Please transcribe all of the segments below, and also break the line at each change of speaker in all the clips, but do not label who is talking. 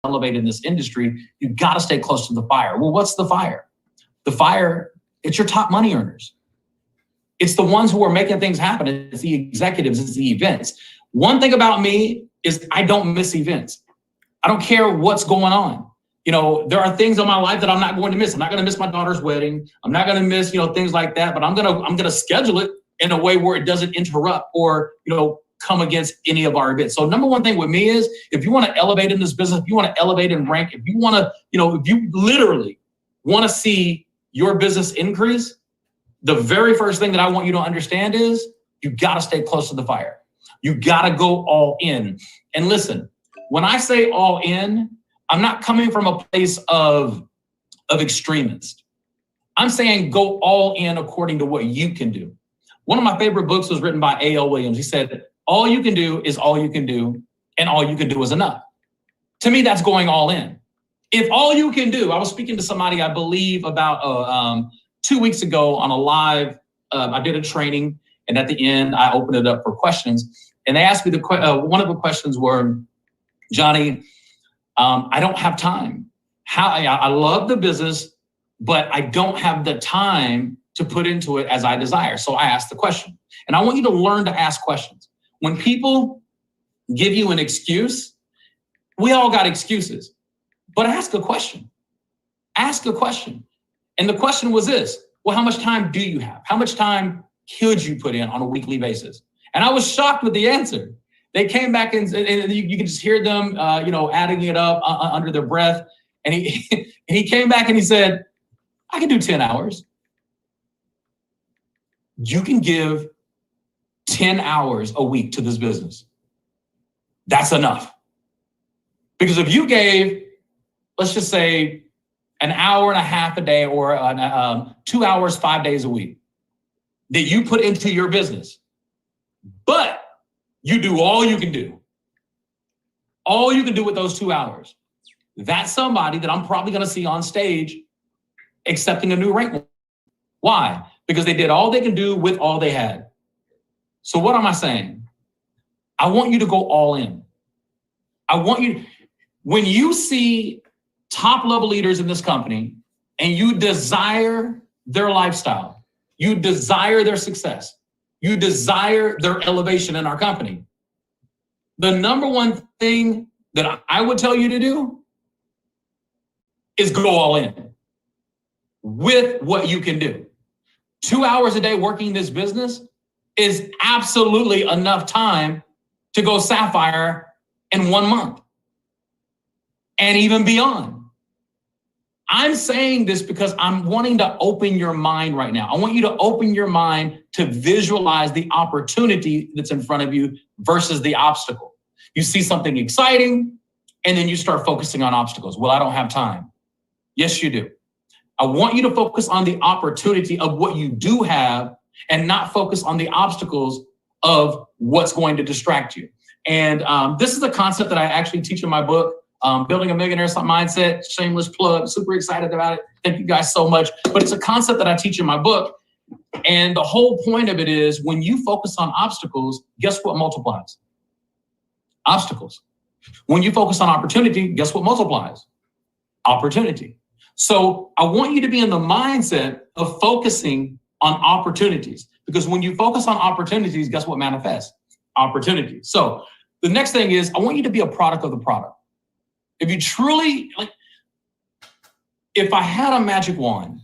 elevate in this industry, you got to stay close to the fire. Well, what's the fire? The fire, it's your top money earners. It's the ones who are making things happen. It's the executives, it's the events. One thing about me is I don't miss events. I don't care what's going on. You know, there are things in my life that I'm not going to miss. I'm not going to miss my daughter's wedding. I'm not going to miss, you know, things like that, but I'm going to schedule it in a way where it doesn't interrupt or, you know, come against any of our events. So number one thing with me is, if you want to elevate in this business, if you want to elevate in rank, if you want to, you know, if you literally want to see your business increase, the very first thing that I want you to understand is you got to stay close to the fire. You got to go all in. And listen, when I say all in, I'm not coming from a place of extremist. I'm saying go all in according to what you can do. One of my favorite books was written by A.L. Williams. He said, all you can do is all you can do, and all you can do is enough. To me, that's going all in. If all you can do, I was speaking to somebody, I believe about 2 weeks ago on a live, I did a training, and at the end, I opened it up for questions. And they asked me, one of the questions were, Johnny, I don't have time. I love the business, but I don't have the time to put into it as I desire. So I asked the question, and I want you to learn to ask questions. When people give you an excuse, we all got excuses, but ask a question. Ask a question. And the question was this: well, how much time do you have? How much time could you put in on a weekly basis? And I was shocked with the answer. They came back and you can just hear them, you know, adding it up under their breath. And he came back and he said, I can do 10 hours. You can give 10 hours a week to this business. That's enough. Because if you gave, let's just say, an hour and a half a day or 2 hours, 5 days a week that you put into your business, but you do all you can do. All you can do with those 2 hours. That's somebody that I'm probably going to see on stage accepting a new rank. Why? Because they did all they can do with all they had. So what am I saying? I want you to go all in. I want you, when you see top level leaders in this company and you desire their lifestyle, you desire their success, you desire their elevation in our company, the number one thing that I would tell you to do is go all in with what you can do. 2 hours a day working this business is absolutely enough time to go sapphire in 1 month and even beyond. I'm saying this because I'm wanting to open your mind right now. I want you to open your mind to visualize the opportunity that's in front of you versus the obstacle. You see something exciting, and then you start focusing on obstacles. Well, I don't have time. Yes, you do. I want you to focus on the opportunity of what you do have and not focus on the obstacles of what's going to distract you. And this is a concept that I actually teach in my book, Building a Millionaire Mindset. Shameless plug, super excited about it. Thank you guys so much. But it's a concept that I teach in my book. And the whole point of it is, when you focus on obstacles, guess what multiplies? Obstacles. When you focus on opportunity, guess what multiplies? Opportunity. So I want you to be in the mindset of focusing on opportunities, because when you focus on opportunities, guess what manifests? Opportunity. So the next thing is, I want you to be a product of the product. If you truly, like, if I had a magic wand,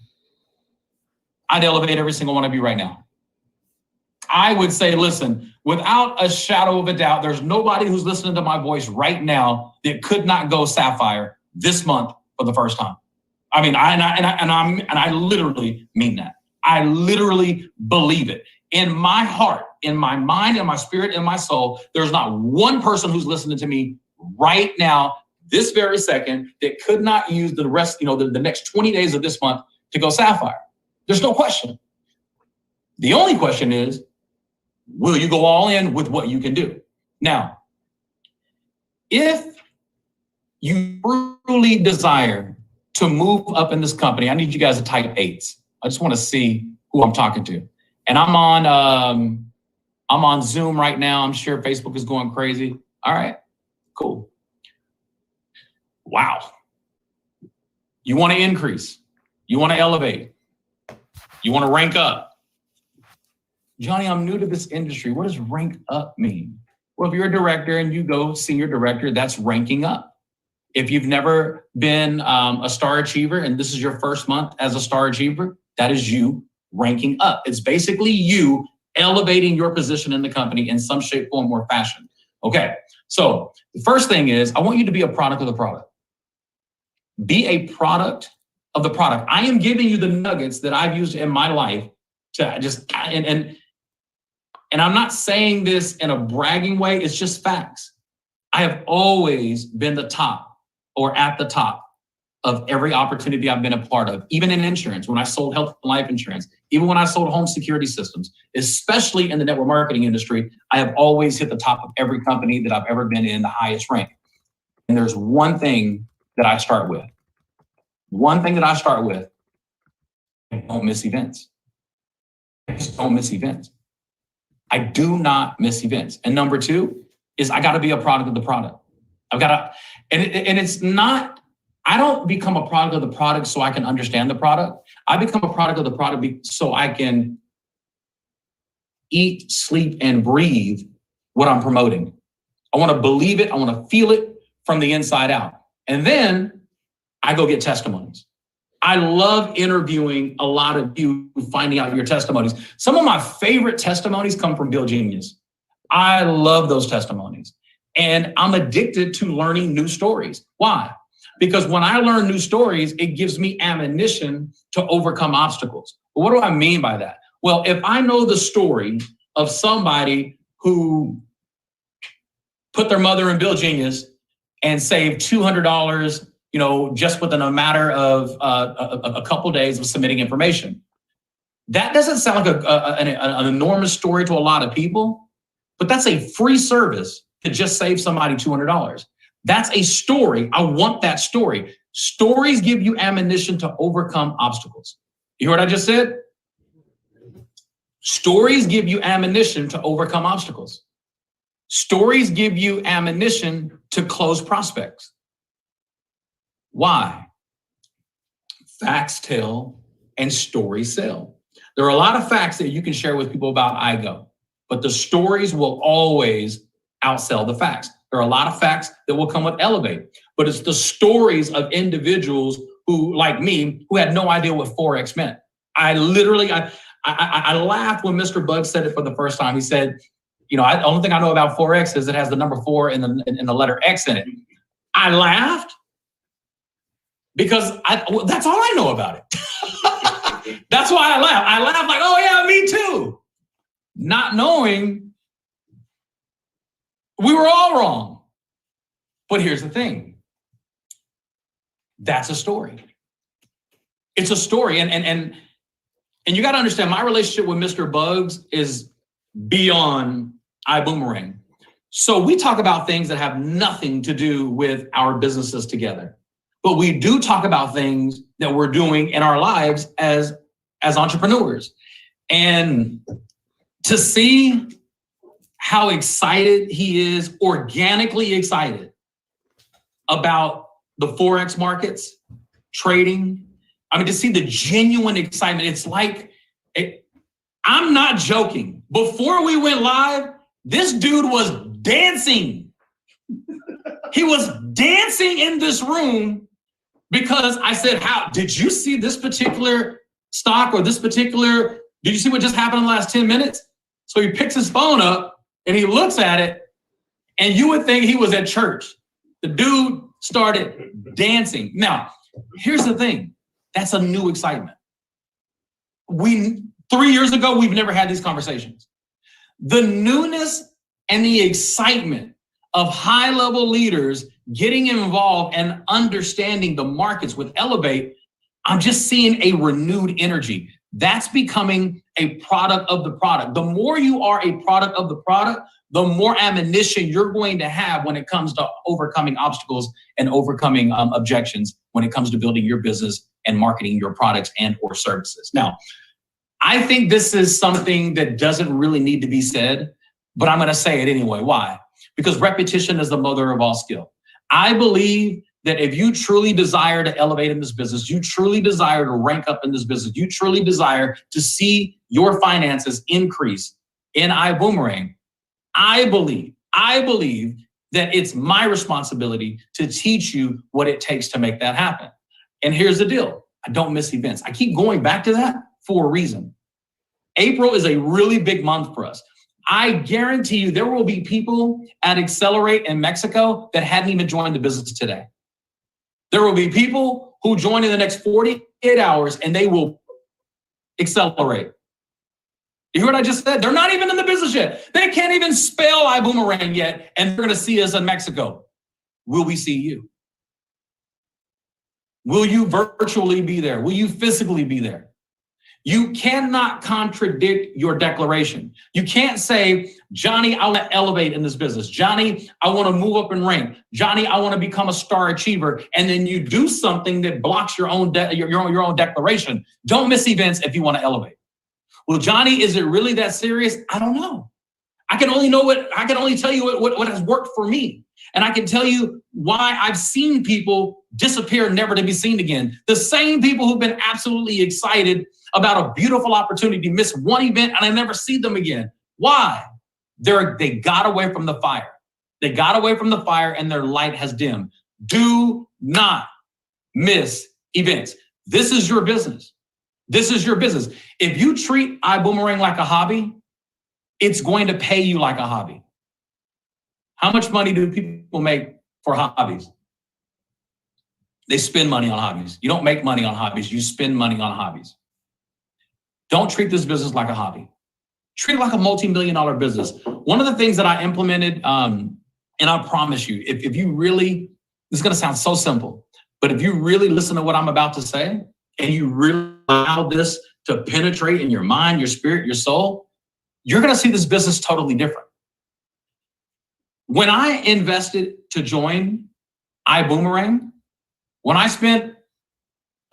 I'd elevate every single one of you right now. I would say, listen, without a shadow of a doubt, there's nobody who's listening to my voice right now that could not go sapphire this month for the first time. I mean, I literally mean that. I literally believe it. In my heart, in my mind, in my spirit, in my soul, there's not one person who's listening to me right now, this very second, that could not use the rest, the next 20 days of this month to go sapphire. There's no question. The only question is, will you go all in with what you can do? Now, if you truly desire to move up in this company, I need you guys to type 8s. I just want to see who I'm talking to. And I'm on Zoom right now. I'm sure Facebook is going crazy. All right, cool. Wow. You want to increase. You want to elevate. You want to rank up. Johnny, I'm new to this industry. What does rank up mean? Well, if you're a director and you go senior director, that's ranking up. If you've never been a star achiever and this is your first month as a star achiever, that is you ranking up. It's basically you elevating your position in the company in some shape, form, or fashion. Okay, so the first thing is I want you to be a product of the product. Be a product of the product. I am giving you the nuggets that I've used in my life to just, and I'm not saying this in a bragging way, it's just facts. I have always been the top or at the top of every opportunity I've been a part of, even in insurance, when I sold health and life insurance, even when I sold home security systems, especially in the network marketing industry, I have always hit the top of every company that I've ever been in, the highest rank. And there's one thing that I start with. One thing that I start with, don't miss events. Just don't miss events. I do not miss events. And number two is I got to be a product of the product. I've got to, and it's not, I don't become a product of the product so I can understand the product. I become a product of the product so I can eat, sleep, and breathe what I'm promoting. I want to believe it. I want to feel it from the inside out. And then I go get testimonies. I love interviewing a lot of you, finding out your testimonies. Some of my favorite testimonies come from Bill Genius. I love those testimonies. And I'm addicted to learning new stories. Why? Because when I learn new stories, it gives me ammunition to overcome obstacles. But what do I mean by that? Well, if I know the story of somebody who put their mother in Bill Genius and saved $200, just within a matter of a couple of days of submitting information, that doesn't sound like an enormous story to a lot of people, but that's a free service to just save somebody $200. That's a story. I want that story. Stories give you ammunition to overcome obstacles. You hear what I just said? Stories give you ammunition to overcome obstacles. Stories give you ammunition to close prospects. Why? Facts tell and stories sell. There are a lot of facts that you can share with people about IGO, but the stories will always outsell the facts. There are a lot of facts that will come with Elevate, but it's the stories of individuals who, like me, who had no idea what Forex meant. I laughed when Mr. Buggs said it for the first time. He said, the only thing I know about Forex is it has the number 4 and the letter X in it. I laughed because that's all I know about it. That's why I laughed. I laughed like, oh yeah, me too. Not knowing we were all wrong. But here's the thing. That's a story. It's a story. And you got to understand, my relationship with Mr. Buggs is beyond iBoomerang. So we talk about things that have nothing to do with our businesses together. But we do talk about things that we're doing in our lives as entrepreneurs. And to see how excited he is, organically excited about the Forex markets, trading. I mean, to see the genuine excitement. It's like, I'm not joking. Before we went live, this dude was dancing. He was dancing in this room because I said, did you see this particular stock or did you see what just happened in the last 10 minutes? So he picks his phone up and he looks at it, and you would think he was at church. The dude started dancing. Now, here's the thing. That's a new excitement. 3 years ago, we've never had these conversations. The newness and the excitement of high-level leaders getting involved and understanding the markets with Elevate, I'm just seeing a renewed energy. That's becoming a product of the product. The more you are a product of the product, the more ammunition you're going to have when it comes to overcoming obstacles and overcoming objections when it comes to building your business and marketing your products and or services. Now, I think this is something that doesn't really need to be said, but I'm going to say it anyway. Why? Because repetition is the mother of all skill. I believe that if you truly desire to elevate in this business, you truly desire to rank up in this business, you truly desire to see your finances increase in iBoomerang, I believe that it's my responsibility to teach you what it takes to make that happen. And here's the deal. I don't miss events. I keep going back to that for a reason. April is a really big month for us. I guarantee you there will be people at Accelerate in Mexico that hadn't even joined the business today. There will be people who join in the next 48 hours and they will accelerate. You hear what I just said? They're not even in the business yet. They can't even spell iBoomerang yet, and they're going to see us in Mexico. Will we see you? Will you virtually be there? Will you physically be there? You cannot contradict your declaration. You can't say, Johnny, I want to elevate in this business. Johnny, I want to move up in rank. Johnny, I want to become a star achiever. And then you do something that blocks your own declaration. Don't miss events if you want to elevate. Well, Johnny, is it really that serious? I don't know. I can only tell you what has worked for me. And I can tell you why I've seen people disappear, never to be seen again. The same people who've been absolutely excited about a beautiful opportunity, miss one event, and I never see them again. Why? They got away from the fire. They got away from the fire and their light has dimmed. Do not miss events. This is your business. This is your business. If you treat iBoomerang like a hobby, it's going to pay you like a hobby. How much money do people make for hobbies? They spend money on hobbies. You don't make money on hobbies. You spend money on hobbies. Don't treat this business like a hobby. Treat it like a multi-million-dollar business. One of the things that I implemented, and I promise you, if you really, this is going to sound so simple, but if you really listen to what I'm about to say, and you really allow this to penetrate in your mind, your spirit, your soul, you're going to see this business totally different. When I invested to join iBoomerang, when I spent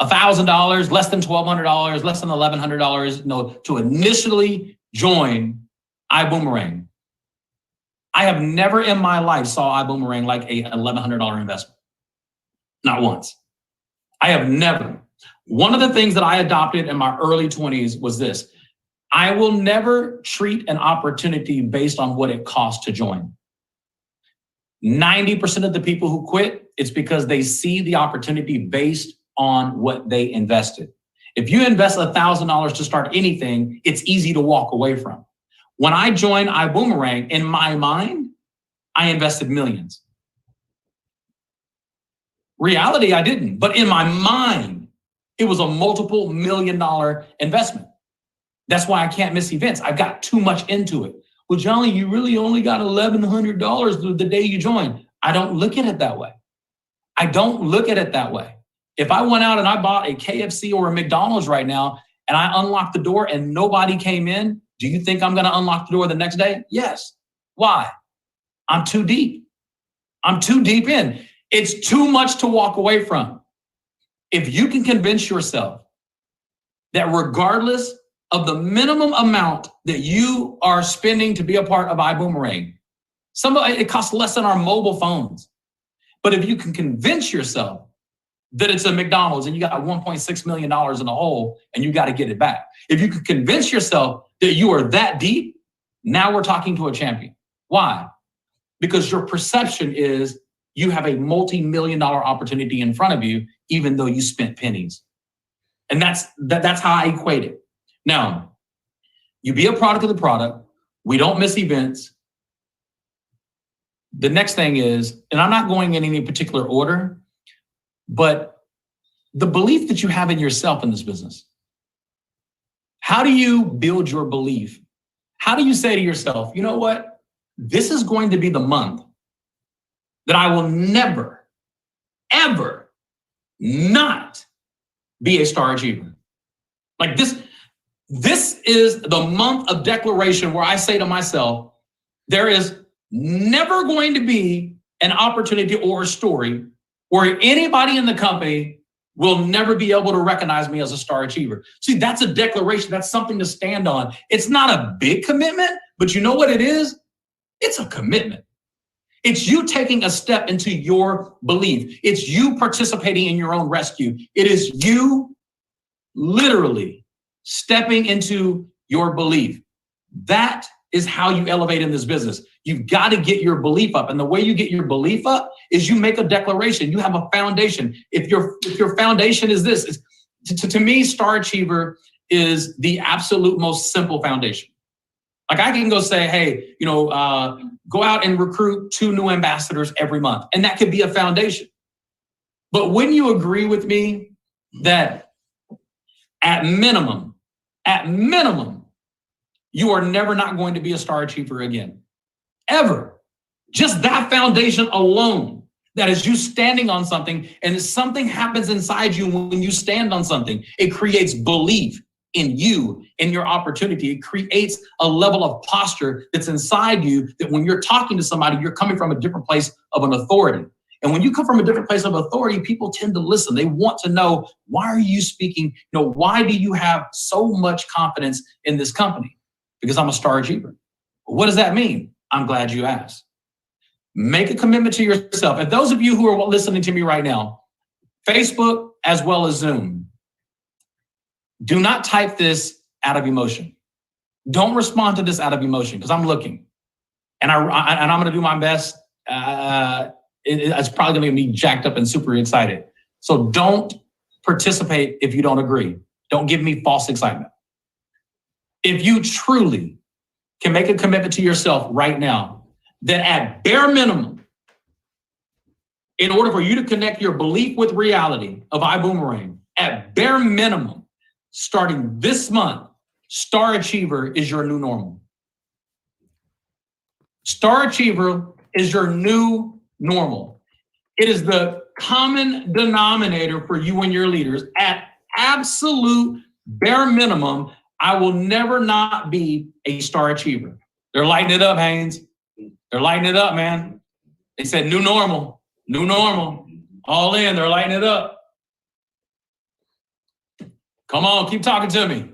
$1,000, less than $1,200, less than $1,100, to initially join iBoomerang, I have never in my life saw iBoomerang like a $1,100 investment. Not once. I have never. One of the things that I adopted in my early 20s was this. I will never treat an opportunity based on what it costs to join. 90% of the people who quit, it's because they see the opportunity based on what they invested. If you invest $1,000 to start anything, it's easy to walk away from. When I joined iBoomerang, in my mind, I invested millions. Reality, I didn't, but in my mind, it was a multiple $1,000,000 investment. That's why I can't miss events. I've got too much into it. Well, Johnny, you really only got $1,100 the day you joined. I don't look at it that way. I don't look at it that way. If I went out and I bought a KFC or a McDonald's right now and I unlocked the door and nobody came in, do you think I'm going to unlock the door the next day? Yes. Why? I'm too deep. I'm too deep in. It's too much to walk away from. If you can convince yourself that regardless of the minimum amount that you are spending to be a part of iBoomerang, it costs less than our mobile phones. But if you can convince yourself that it's a McDonald's and you got $1.6 million in the hole and you got to get it back. If you can convince yourself that you are that deep, now we're talking to a champion. Why? Because your perception is you have a multi-million-dollar opportunity in front of you, even though you spent pennies. And that's how I equate it. Now, you be a product of the product. We don't miss events. The next thing is, and I'm not going in any particular order, but the belief that you have in yourself in this business. How do you build your belief? How do you say to yourself, you know what? This is going to be the month that I will never, ever not be a star achiever. Like this is the month of declaration where I say to myself, there is never going to be an opportunity or a story where anybody in the company will never be able to recognize me as a star achiever. See, that's a declaration. That's something to stand on. It's not a big commitment, but you know what it is? It's a commitment. It's you taking a step into your belief. It's you participating in your own rescue. It is you literally stepping into your belief. That is how you elevate in this business. You've got to get your belief up. And the way you get your belief up is you make a declaration. You have a foundation. If your foundation is this, to me, Star Achiever is the absolute most simple foundation. Like I can go say, hey, go out and recruit 2 new ambassadors every month. And that could be a foundation. But wouldn't you agree with me that at minimum, you are never not going to be a Star Achiever again, ever. Just that foundation alone, that is you standing on something, and something happens inside you when you stand on something. It creates belief in you, in your opportunity. It creates a level of posture that's inside you that when you're talking to somebody, you're coming from a different place of an authority. And when you come from a different place of authority, people tend to listen. They want to know, why are you speaking? Why do you have so much confidence in this company? Because I'm a Star Achiever. What does that mean? I'm glad you asked. Make a commitment to yourself. And those of you who are listening to me right now, Facebook as well as Zoom, do not type this out of emotion. Don't respond to this out of emotion, because I'm looking. And I'm going to do my best. It's probably going to be jacked up and super excited. So don't participate if you don't agree. Don't give me false excitement. If you truly can make a commitment to yourself right now, that at bare minimum, in order for you to connect your belief with reality of iBoomerang, at bare minimum, starting this month, Star Achiever is your new normal. Star Achiever is your new normal. It is the common denominator for you and your leaders. At absolute bare minimum, I will never not be a Star Achiever. They're lighting it up, Haynes. They're lighting it up, man. They said new normal, all in, they're lighting it up. Come on, keep talking to me.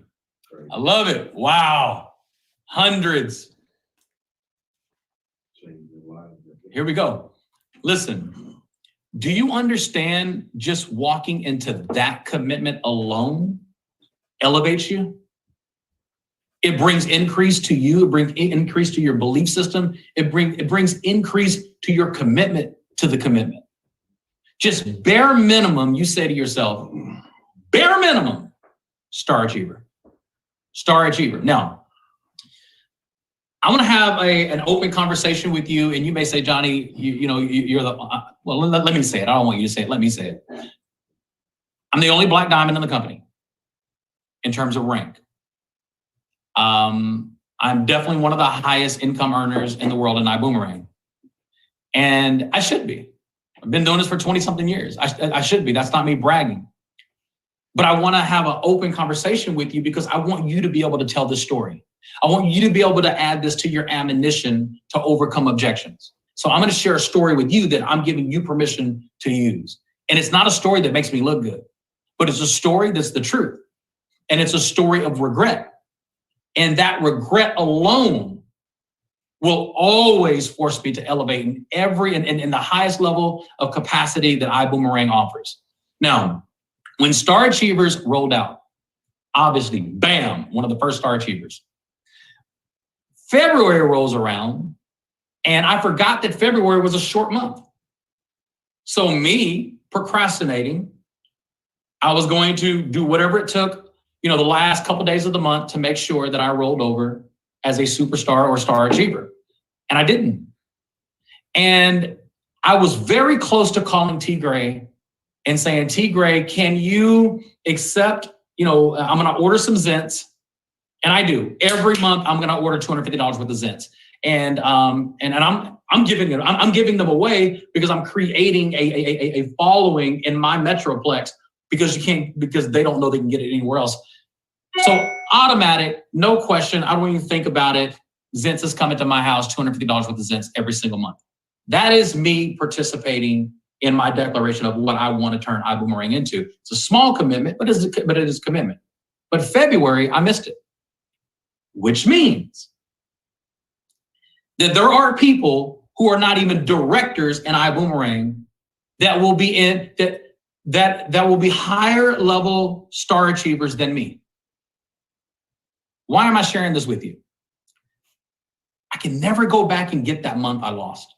I love it. Wow. Hundreds. Here we go. Listen, do you understand just walking into that commitment alone elevates you? It brings increase to you. It brings increase to your belief system. It brings increase to your commitment to the commitment. Just bare minimum, you say to yourself, bare minimum, Star Achiever. Star Achiever. Now, I want to have an open conversation with you, and you may say, Johnny, you're the, well, let me say it. I don't want you to say it. Let me say it. I'm the only black diamond in the company in terms of rank. I'm definitely one of the highest income earners in the world in iBoomerang. And I should be. I've been doing this for 20 something years. I should be. That's not me bragging. But I want to have an open conversation with you because I want you to be able to tell this story. I want you to be able to add this to your ammunition to overcome objections. So I'm going to share a story with you that I'm giving you permission to use. And it's not a story that makes me look good, but it's a story that's the truth. And it's a story of regret. And that regret alone will always force me to elevate in the highest level of capacity that iBoomerang offers. Now, when Star Achievers rolled out, obviously, bam, one of the first Star Achievers. February rolls around, and I forgot that February was a short month. So me procrastinating, I was going to do whatever it took, the last couple of days of the month to make sure that I rolled over as a superstar or Star Achiever. And I didn't. And I was very close to calling T. Gray and saying, T. Gray, can you accept, I'm going to order some Zents. And I do. Every month, I'm going to order $250 worth of Zents. And I'm giving them away because I'm creating a following in my metroplex because they don't know they can get it anywhere else. So automatic, no question. I don't even think about it. Zents is coming to my house, $250 worth of Zents every single month. That is me participating in my declaration of what I want to turn iBoomerang into. It's a small commitment, but it is a commitment. But February, I missed it, which means that there are people who are not even directors in iBoomerang that will be in that will be higher level star achievers than me. Why am I sharing this with you? I can never go back and get that month I lost.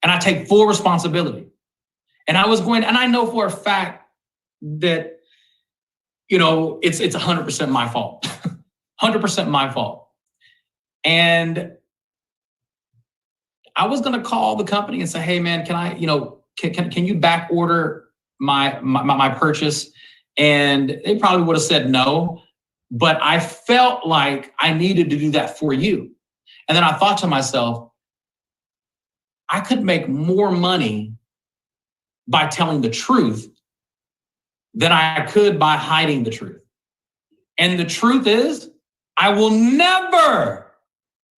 And I take full responsibility. And I know for a fact that, it's 100% my fault. 100% my fault. And I was going to call the company and say, hey man, can I, can you back order my purchase? And they probably would have said no, but I felt like I needed to do that for you. And then I thought to myself, I could make more money by telling the truth than I could by hiding the truth. And the truth is, I will never,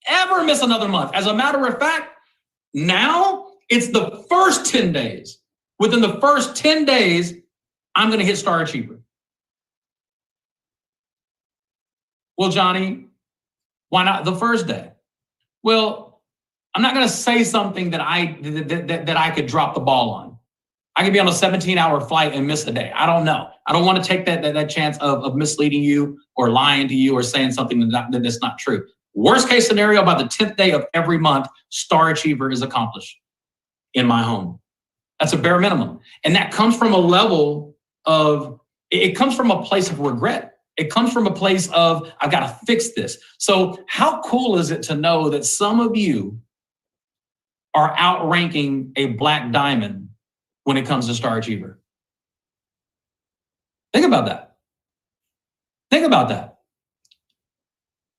ever miss another month. As a matter of fact, now it's the first 10 days. Within the first 10 days, I'm going to hit Star Achiever. Well, Johnny, why not the first day? Well, I'm not going to say something that I could drop the ball on. I could be on a 17-hour flight and miss a day. I don't know. I don't want to take that chance of misleading you or lying to you or saying something that's not true. Worst case scenario, by the 10th day of every month, Star Achiever is accomplished in my home. That's a bare minimum. And that comes from a level of, it comes from a place of regret. It comes from a place of, I've got to fix this. So how cool is it to know that some of you are outranking a black diamond when it comes to Star Achiever? Think about that. Think about that.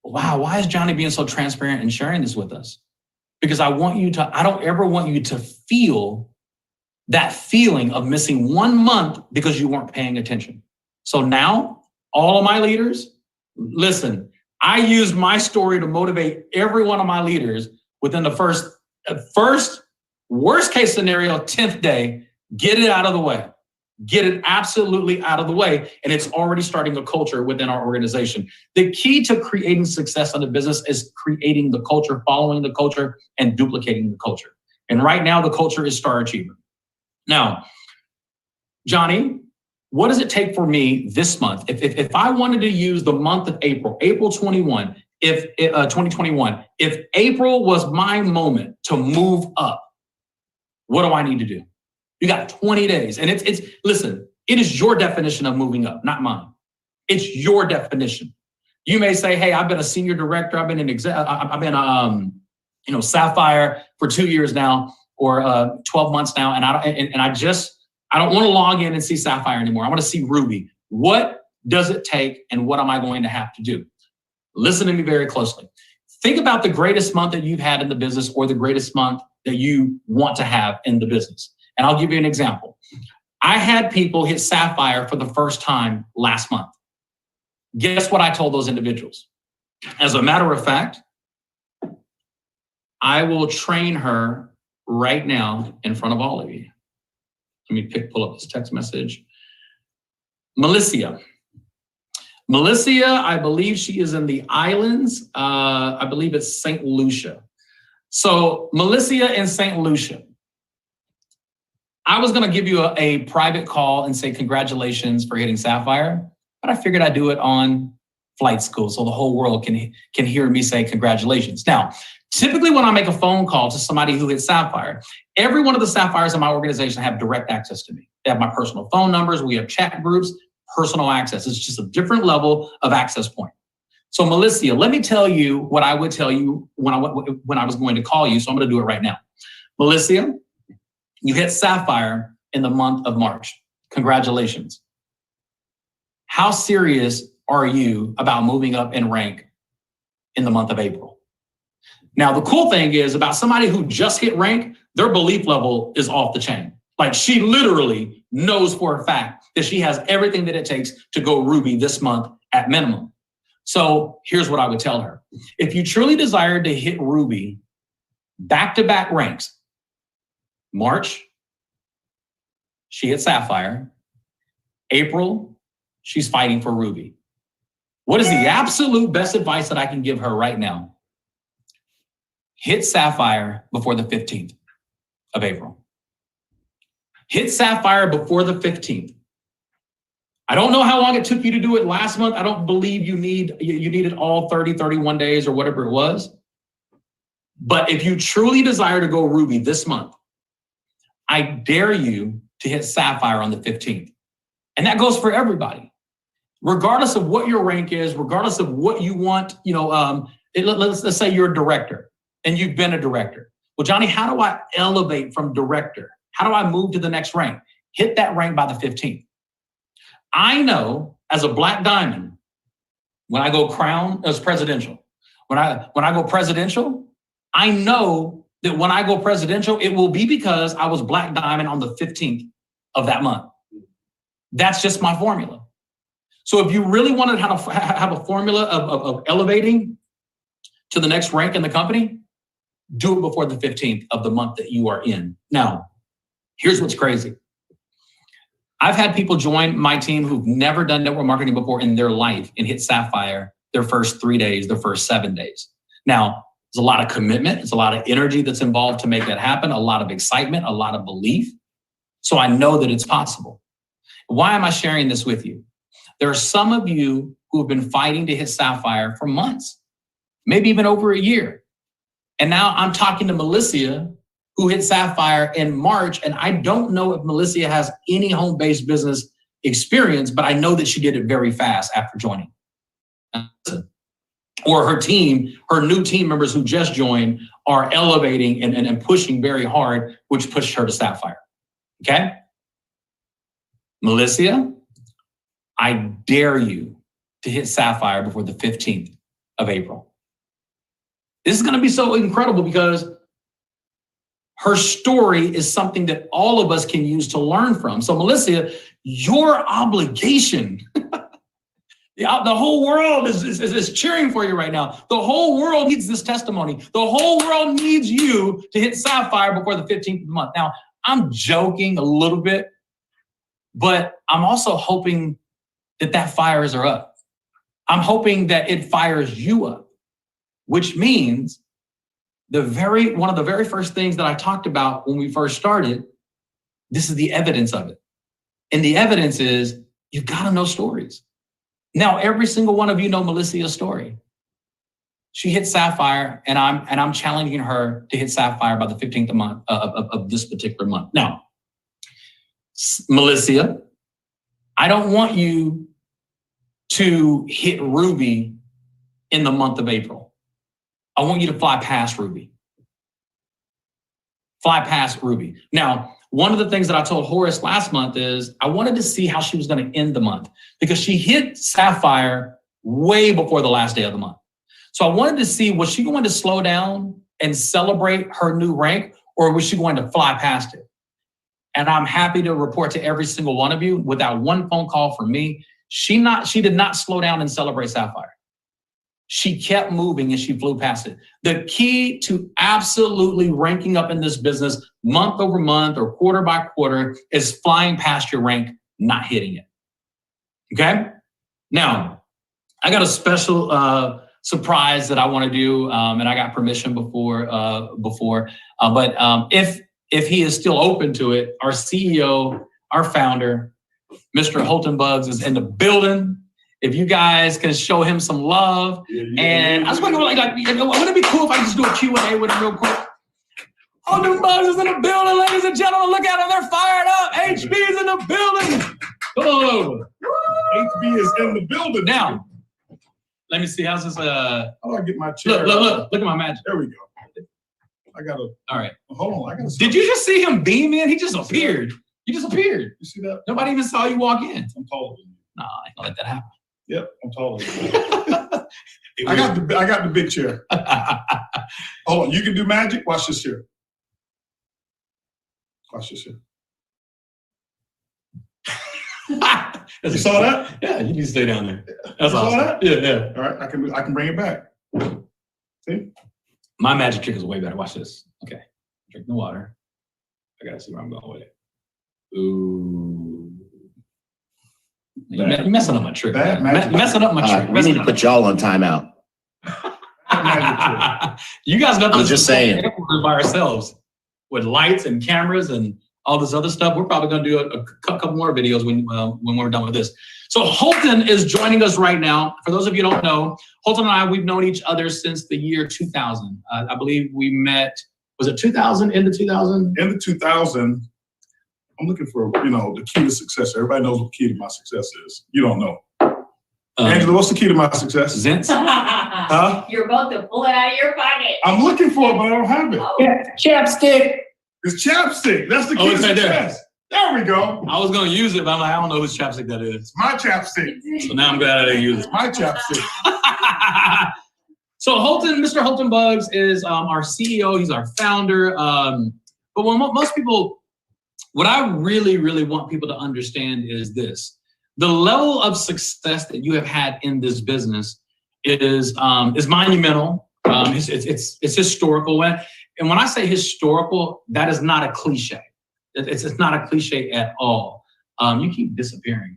Wow, why is Johnny being so transparent and sharing this with us? Because I don't ever want you to feel that feeling of missing 1 month because you weren't paying attention. So now, all of my leaders, listen, I use my story to motivate every one of my leaders within the first worst case scenario, 10th day, get it out of the way. Get it absolutely out of the way. And it's already starting a culture within our organization. The key to creating success in the business is creating the culture, following the culture, and duplicating the culture. And right now, the culture is Star Achiever. Now, Johnny, what does it take for me this month? If I wanted to use the month of April 2021, if April was my moment to move up, what do I need to do? You got 20 days. And listen, it is your definition of moving up, not mine. It's your definition. You may say, hey, I've been a senior director. I've been Sapphire for 2 years now, or 12 months now. And I don't want to log in and see Sapphire anymore. I want to see Ruby. What does it take and what am I going to have to do? Listen to me very closely. Think about the greatest month that you've had in the business or the greatest month that you want to have in the business. And I'll give you an example. I had people hit Sapphire for the first time last month. Guess what I told those individuals? As a matter of fact, I will train her right now in front of all of you. Let me pull up this text message. Melissa, I believe she is in the islands. I believe it's St. Lucia. So Melissa in St. Lucia. I was going to give you a private call and say congratulations for hitting Sapphire, but I figured I'd do it on Flight School so the whole world can hear me say congratulations. Now, typically when I make a phone call to somebody who hit Sapphire, every one of the Sapphires in my organization have direct access to me. They have my personal phone numbers. We have chat groups, personal access. It's just a different level of access point. So Melissa, let me tell you what I would tell you when I was going to call you. So I'm going to do it right now. Melissa, you hit Sapphire in the month of March. Congratulations. How serious are you about moving up in rank in the month of April? Now, the cool thing is about somebody who just hit rank, their belief level is off the chain. Like she literally knows for a fact that she has everything that it takes to go Ruby this month at minimum. So here's what I would tell her. If you truly desire to hit Ruby, back-to-back ranks, March, she hit Sapphire. April, she's fighting for Ruby. What is the absolute best advice that I can give her right now? hit Sapphire before the 15th of April. Hit Sapphire before the 15th. I don't know how long it took you to do it last month. I don't believe you needed all 30, 31 days or whatever it was. But if you truly desire to go Ruby this month, I dare you to hit Sapphire on the 15th. And that goes for everybody. Regardless of what your rank is, regardless of what you want, let's say you're a director and you've been a director. Well, Johnny, how do I elevate from director? How do I move to the next rank? Hit that rank by the 15th. I know as a black diamond, when I go crown as presidential, when I go presidential, I know that when I go presidential, it will be because I was black diamond on the 15th of that month. That's just my formula. So if you really wanted to have a formula of elevating to the next rank in the company, do it before the 15th of the month that you are in. Now, here's what's crazy. I've had people join my team who've never done network marketing before in their life and hit Sapphire their first 3 days, their first 7 days. Now, there's a lot of commitment. It's a lot of energy that's involved to make that happen, a lot of excitement, a lot of belief. So I know that it's possible. Why am I sharing this with you? There are some of you who have been fighting to hit Sapphire for months, maybe even over a year. And now I'm talking to Melissa, who hit Sapphire in March. And I don't know if Melissa has any home-based business experience, but I know that she did it very fast after joining. Or her team, her new team members who just joined are elevating and pushing very hard, which pushed her to Sapphire, okay? Melissa, I dare you to hit Sapphire before the 15th of April. This is gonna be so incredible because her story is something that all of us can use to learn from. So Melissa, your obligation, the whole world is cheering for you right now. The whole world needs this testimony. The whole world needs you to hit Sapphire before the 15th of the month. Now, I'm joking a little bit, but I'm also hoping that fires are up. I'm hoping that it fires you up, which means one of the very first things that I talked about when we first started, this is the evidence of it. And the evidence is you've got to know stories. Now, every single one of you know Melissa's story. She hit Sapphire, and I'm challenging her to hit Sapphire by the 15th of this particular month. Now, Melissa, I don't want you to hit Ruby in the month of April. I want you to fly past Ruby. Fly past Ruby. Now, one of the things that I told Horace last month is I wanted to see how she was going to end the month because she hit Sapphire way before the last day of the month. So I wanted to see, was she going to slow down and celebrate her new rank, or was she going to fly past it? And I'm happy to report to every single one of you, without one phone call from me, she did not slow down and celebrate Sapphire. She kept moving and she flew past it. The key to absolutely ranking up in this business month over month or quarter by quarter is flying past your rank, not hitting it. Okay? Now, I got a special surprise that I want to do, and I got permission before. But if he is still open to it, our CEO, our founder, Mr. Holton Bugs, is in the building. If you guys can show him some love. And I was wondering, wouldn't it be cool if I just do a Q&A with him real quick? Holton Bugs is in the building, ladies and gentlemen. Look at them, they're fired up. HB is in the building. Come on over.
HB is in the building.
Now, let me see, how's this?
How do I get my chair?
Look at my magic.
There we go. All right. Hold on,
Did you just see him beam in? He just appeared. You just appeared.
You see that?
Nobody even saw you walk in.
I'm taller than you.
Nah, I ain't gonna let that happen.
Yep, I'm taller than you. I got the big chair. Hold on, you can do magic? Watch this here. Watch this here. You saw that?
Yeah, you need to stay down there. That's
you
awesome.
Saw that?
Yeah.
All right, I can bring it back. See?
My magic trick is way better. Watch this. Okay. Drink the water. I gotta see where I'm going with it. Ooh. You're messing up my trick.
Messing
up my trick.
We need to put y'all on timeout.
magic trick.
You guys got
I'm just saying.
by ourselves with lights and cameras and all this other stuff. We're probably going to do a couple more videos when we're done with this. So Holton is joining us right now. For those of you who don't know, Holton and I, we've known each other since the year 2000. I believe we met, was it 2000, into 2000?
In the 2000, I'm looking for, the key to success. Everybody knows what the key to my success is. You don't know. Angela, what's the key to my success?
Zins?
Huh?
You're about to pull it out of your pocket.
I'm looking for it, but I don't have it.
Oh.
Yeah, chapstick.
It's chapstick. That's the key to
it's right
success. There we go.
I was going to use it, but I'm like, I don't know whose chapstick that is.
My chapstick.
So now I'm glad I didn't use it.
My chapstick.
So Mr. Holton Buggs is our CEO. He's our founder. But most people, what I really, really want people to understand is this. The level of success that you have had in this business is monumental. It's historical. And when I say historical, that is not a cliche. It's not a cliche at all. You keep disappearing.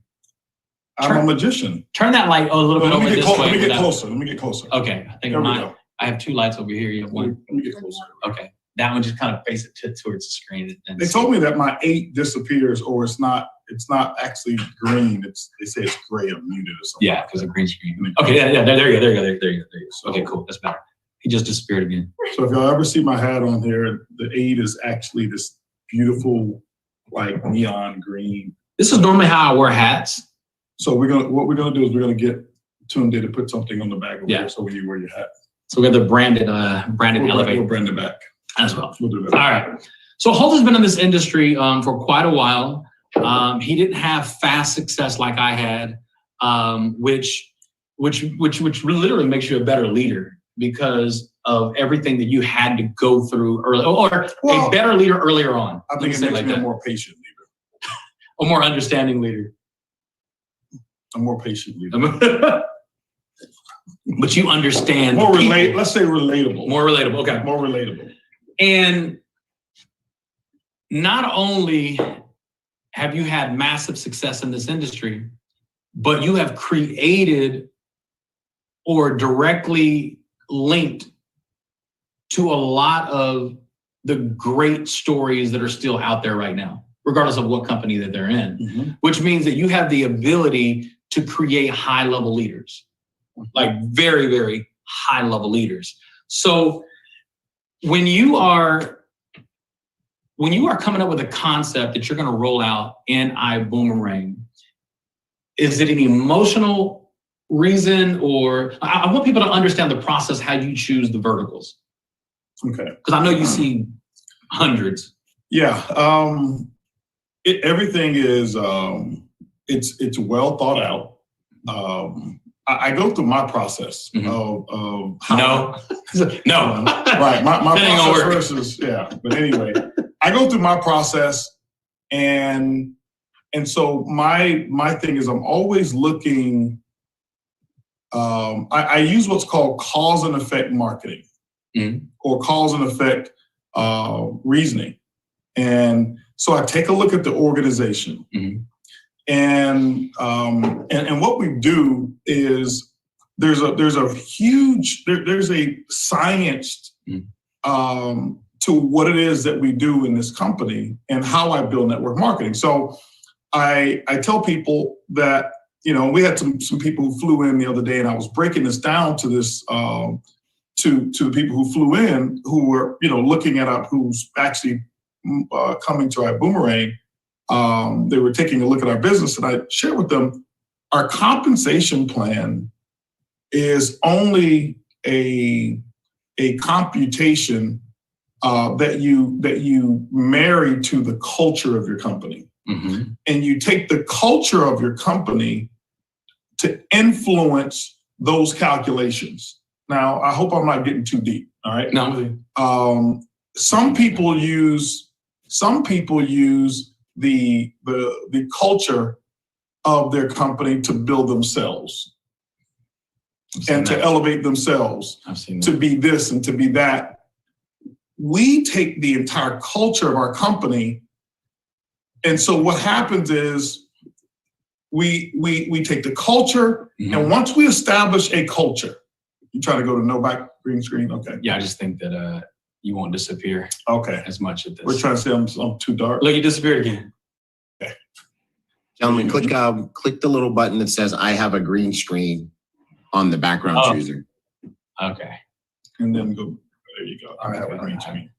I'm a magician.
Turn that light a little bit over this way.
Let me get closer. Let me get closer.
Okay, I think I have two lights over here. You have one.
Let me get closer.
Okay, that one just kind of face it towards the screen.
They told me that my 8 disappears, or it's not actually green. They say it's gray or muted or something.
Yeah, because of green screen. Okay, yeah. There you go. Okay, cool. That's better. He just disappeared again.
So if y'all ever see my hat on here, the 8 is actually this beautiful, like neon green.
This is normally how I wear hats.
So what we're gonna do is we're gonna get Tunde to put something on the back of here, so when you wear your hat.
So we have the branded elevator.
We'll brand it back
as well.
We'll do that.
All right. So Holton's been in this industry for quite a while. He didn't have fast success like I had, which literally makes you a better leader because of everything that you had to go through early, or a better leader earlier on.
I think it makes me a more patient leader.
A more understanding leader.
A more patient leader.
But you understand.
Let's say relatable.
More relatable. Okay.
More relatable.
And not only have you had massive success in this industry, but you have created or directly linked to a lot of the great stories that are still out there right now, regardless of what company that they're in, which means that you have the ability to create high-level leaders, like very, very high-level leaders. So when you are coming up with a concept that you're going to roll out in iBoomerang, is it an emotional reason, or I want people to understand the process, how you choose the verticals?
Okay.
Because I know you see hundreds.
Yeah. Everything is it's well thought out. I go through my process of how
no.
Right. My process versus But anyway, I go through my process, and so my thing is I'm always looking. I use what's called cause and effect marketing, or cause and effect reasoning, and so I take a look at the organization. And what we do is there's a science to what it is that we do in this company and how I build network marketing. So I tell people that, we had some people who flew in the other day, and I was breaking this down to this to the people who flew in, who were looking at who's actually coming to iBoomerang. They were taking a look at our business, and I shared with them our compensation plan is only a computation that you marry to the culture of your company, and you take the culture of your company to influence those calculations. Now, I hope I'm not getting too deep. All right.
No.
Some people use the culture of their company to build themselves and to elevate themselves to be this and to be that. We take the entire culture of our company, and so what happens is we take the culture, and once we establish a culture, You trying to go to no back green screen? Okay.
Yeah, I just think that you won't disappear
Okay.
as much at this.
We're trying to say I'm too dark.
Look, you disappeared again.
Gentlemen, click the little button that says I have a green screen on the background chooser.
Okay.
And then go, there you go. I have a green screen.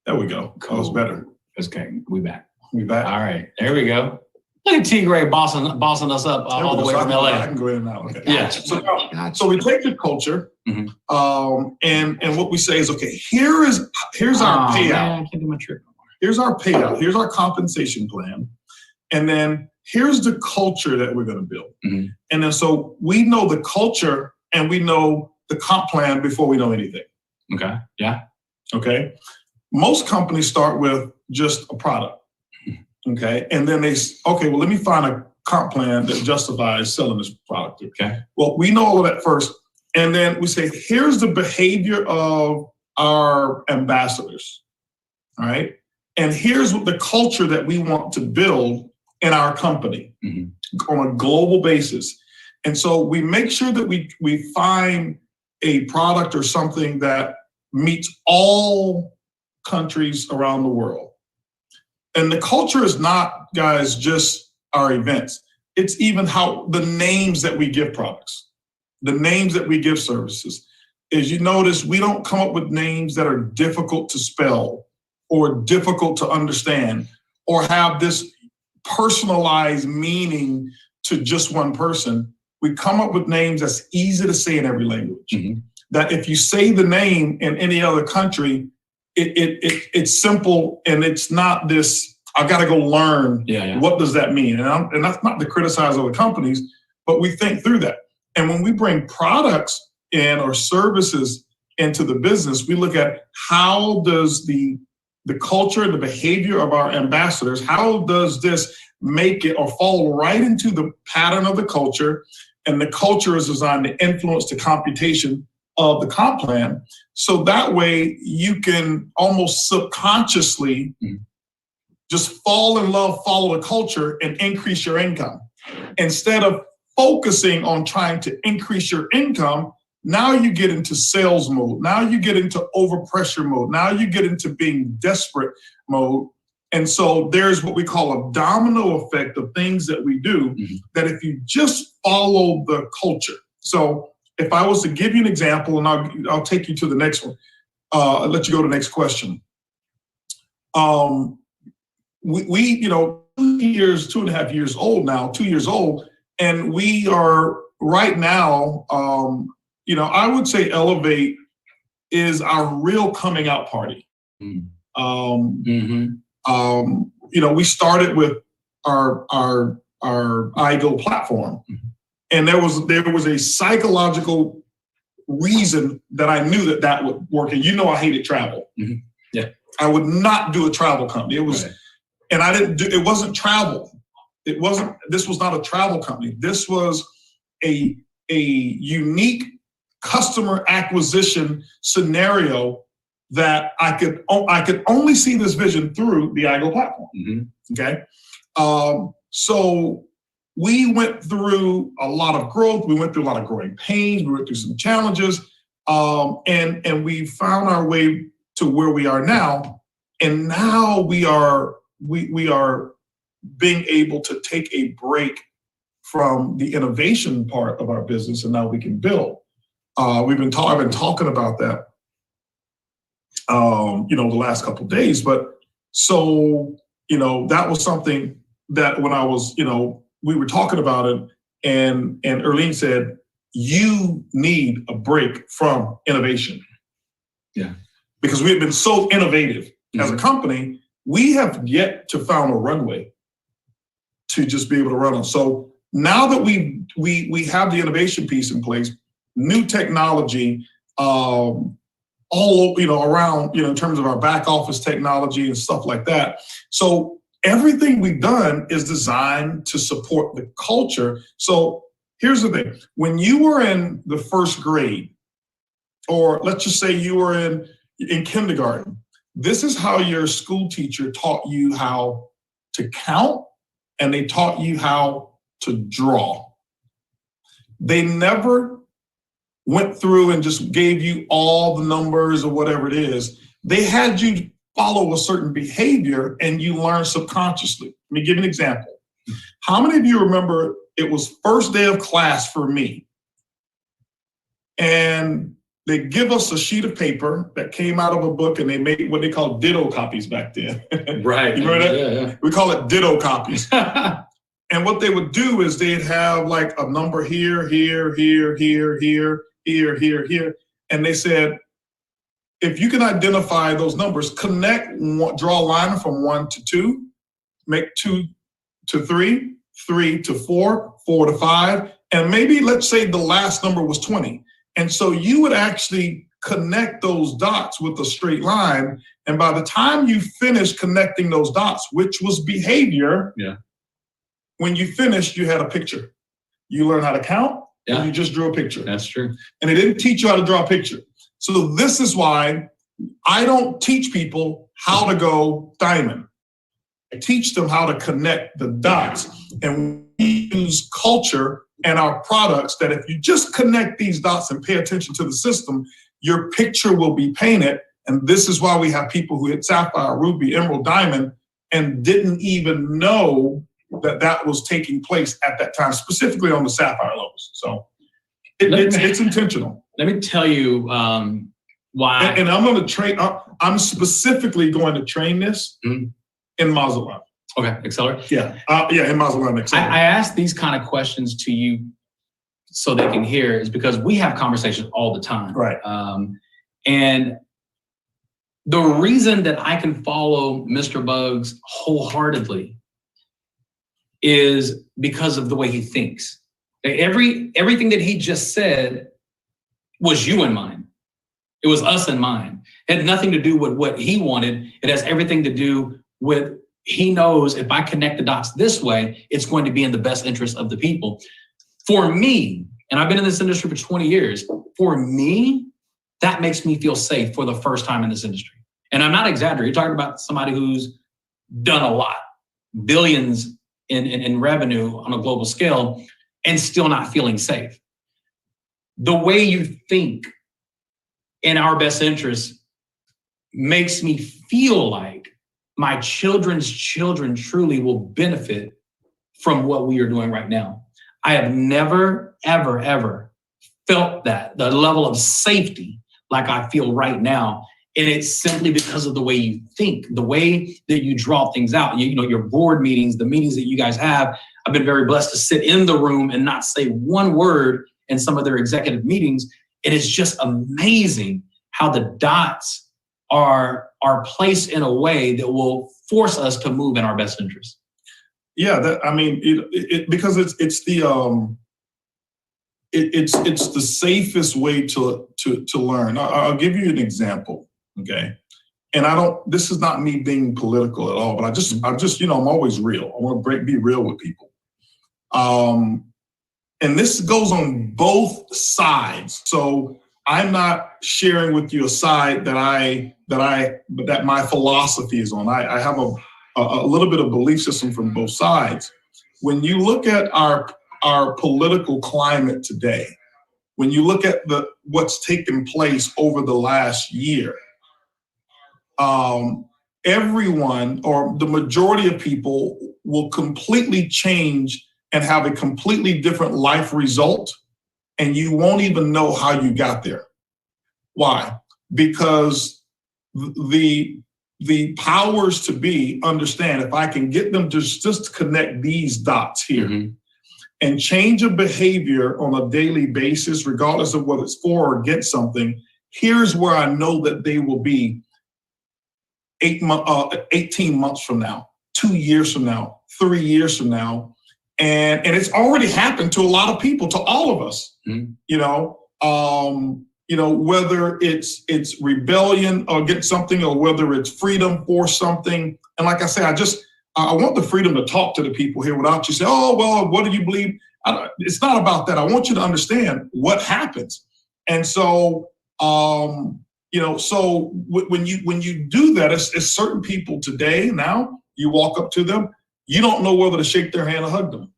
There we go.
Cool.
That was better.
Okay, we back.
We back.
All right, there we go. Look at T. Gray bossing us up all the way from LA.
I can go in and out. Okay.
Yeah.
So we take the culture,
Mhm.
and what we say is, okay, here's our payout.
Man, I can't do my trick.
Here's our payout. Here's our compensation plan. And then here's the culture that we're going to build.
Mhm.
And then so we know the culture and we know the comp plan before we know anything.
Okay. Yeah.
Okay. Most companies start with just a product. Okay. And then okay, well, let me find a comp plan that justifies selling this product.
Okay.
Well, we know all of that first. And then we say, here's the behavior of our ambassadors. All right. And here's what the culture that we want to build in our company on a global basis. And so we make sure that we find a product or something that meets all countries around the world. And the culture is not, guys, just our events. It's even how the names that we give products, the names that we give services. As you notice, we don't come up with names that are difficult to spell or difficult to understand or have this personalized meaning to just one person. We come up with names that's easy to say in every language. That if you say the name in any other country, it's simple and it's not this, I've got to go learn what does that mean? And that's not to criticize other companies, but we think through that. And when we bring products in or services into the business, we look at how does the culture and the behavior of our ambassadors, how does this make it or fall right into the pattern of the culture? And the culture is designed to influence the computation of the comp plan. So that way you can almost subconsciously just fall in love, follow the culture and increase your income. Instead of focusing on trying to increase your income, now you get into sales mode. Now you get into overpressure mode. Now you get into being desperate mode. And so there's what we call a domino effect of things that we do that if you just follow the culture. So if I was to give you an example, and I'll take you to the next one, I'll let you go to the next question. We 2.5 years old now, 2 years old, and we are right now, I would say Elevate is our real coming out party. We started with our iGo platform, and there was a psychological reason that I knew that would work. And I hated travel.
Yeah,
I would not do a travel company. It was, and I didn't do. It wasn't travel. It wasn't. This was not a travel company. This was a unique customer acquisition scenario that I could only see this vision through the iGo platform. Okay, so we went through a lot of growth. We went through a lot of growing pains. We went through some challenges, and we found our way to where we are now. And now we are being able to take a break from the innovation part of our business, and now we can build. I've been talking about that, the last couple of days. But so, that was something that when I was, we were talking about it, and Erlene said, you need a break from innovation.
Yeah. Because
we have been so innovative as a company, we have yet to find a runway to just be able to run on. So now that we have the innovation piece in place, new technology, all around, in terms of our back office technology and stuff like that. So everything we've done is designed to support the culture. So here's the thing: when you were in the first grade, or let's just say you were in kindergarten, this is how your school teacher taught you how to count, and they taught you how to draw. They never went through and just gave you all the numbers or whatever it is. They had you follow a certain behavior and you learn subconsciously. Let me give you an example. How many of you remember it was first day of class for me? And they give us a sheet of paper that came out of a book, and they made what they call ditto copies back then.
Right.
You remember that?
Yeah.
We call it ditto copies. And what they would do is they'd have like a number here, here, here, here, here, here, here, here. And they said, if you can identify those numbers, draw a line from 1 to 2, make 2 to 3, 3 to 4, 4 to 5, and maybe let's say the last number was 20. And so you would actually connect those dots with a straight line. And by the time you finish connecting those dots, which was behavior, when you finished, you had a picture. You learned how to count, and you just drew a picture.
That's true.
And they didn't teach you how to draw a picture. So this is why I don't teach people how to go diamond. I teach them how to connect the dots. And we use culture and our products that if you just connect these dots and pay attention to the system, your picture will be painted. And this is why we have people who hit sapphire, ruby, emerald, diamond, and didn't even know that that was taking place at that time, specifically on the sapphire levels. So it's intentional.
Let me tell you why.
And I'm going to train, I'm specifically going to train this in Mazatlan.
Okay, accelerate.
Yeah, in Mazatlan, accelerate.
I ask these kind of questions to you so they can hear, is because we have conversations all the time.
Right.
And the reason that I can follow Mr. Bugs wholeheartedly is because of the way he thinks. Everything that he just said was you in mind. It was us in mind. It had nothing to do with what he wanted. It has everything to do with, he knows if I connect the dots this way, it's going to be in the best interest of the people. For me, and I've been in this industry for 20 years, for me, that makes me feel safe for the first time in this industry. And I'm not exaggerating. You're talking about somebody who's done a lot, billions in revenue on a global scale, and still not feeling safe. The way you think in our best interest makes me feel like my children's children truly will benefit from what we are doing right now. I have never, ever, ever felt that, the level of safety like I feel right now. And it's simply because of the way you think, the way that you draw things out. You know, your board meetings, the meetings that you guys have. I've been very blessed to sit in the room and not say one word in some of their executive meetings. It is just amazing how the dots are placed in a way that will force us to move in our best interest.
Yeah, because it's the safest way to learn. I'll give you an example, okay? And this is not me being political at all, but I'm just, I'm always real. I want to be real with people. And this goes on both sides. So I'm not sharing with you a side that my philosophy is on. I have a little bit of belief system from both sides. When you look at our political climate today, when you look at what's taken place over the last year, everyone or the majority of people will completely change and have a completely different life result, and you won't even know how you got there. Why? Because the powers to be understand, if I can get them to just connect these dots here and change a behavior on a daily basis, regardless of what it's for or against something, here's where I know that they will be 18 months from now, 2 years from now, 3 years from now. And it's already happened to a lot of people, to all of us, whether it's rebellion against something or whether it's freedom for something. And like I say, I want the freedom to talk to the people here without you saying, oh, well, what do you believe? It's not about that. I want you to understand what happens. And so, so when you do that, it's certain people today, now you walk up to them, you don't know whether to shake their hand or hug them.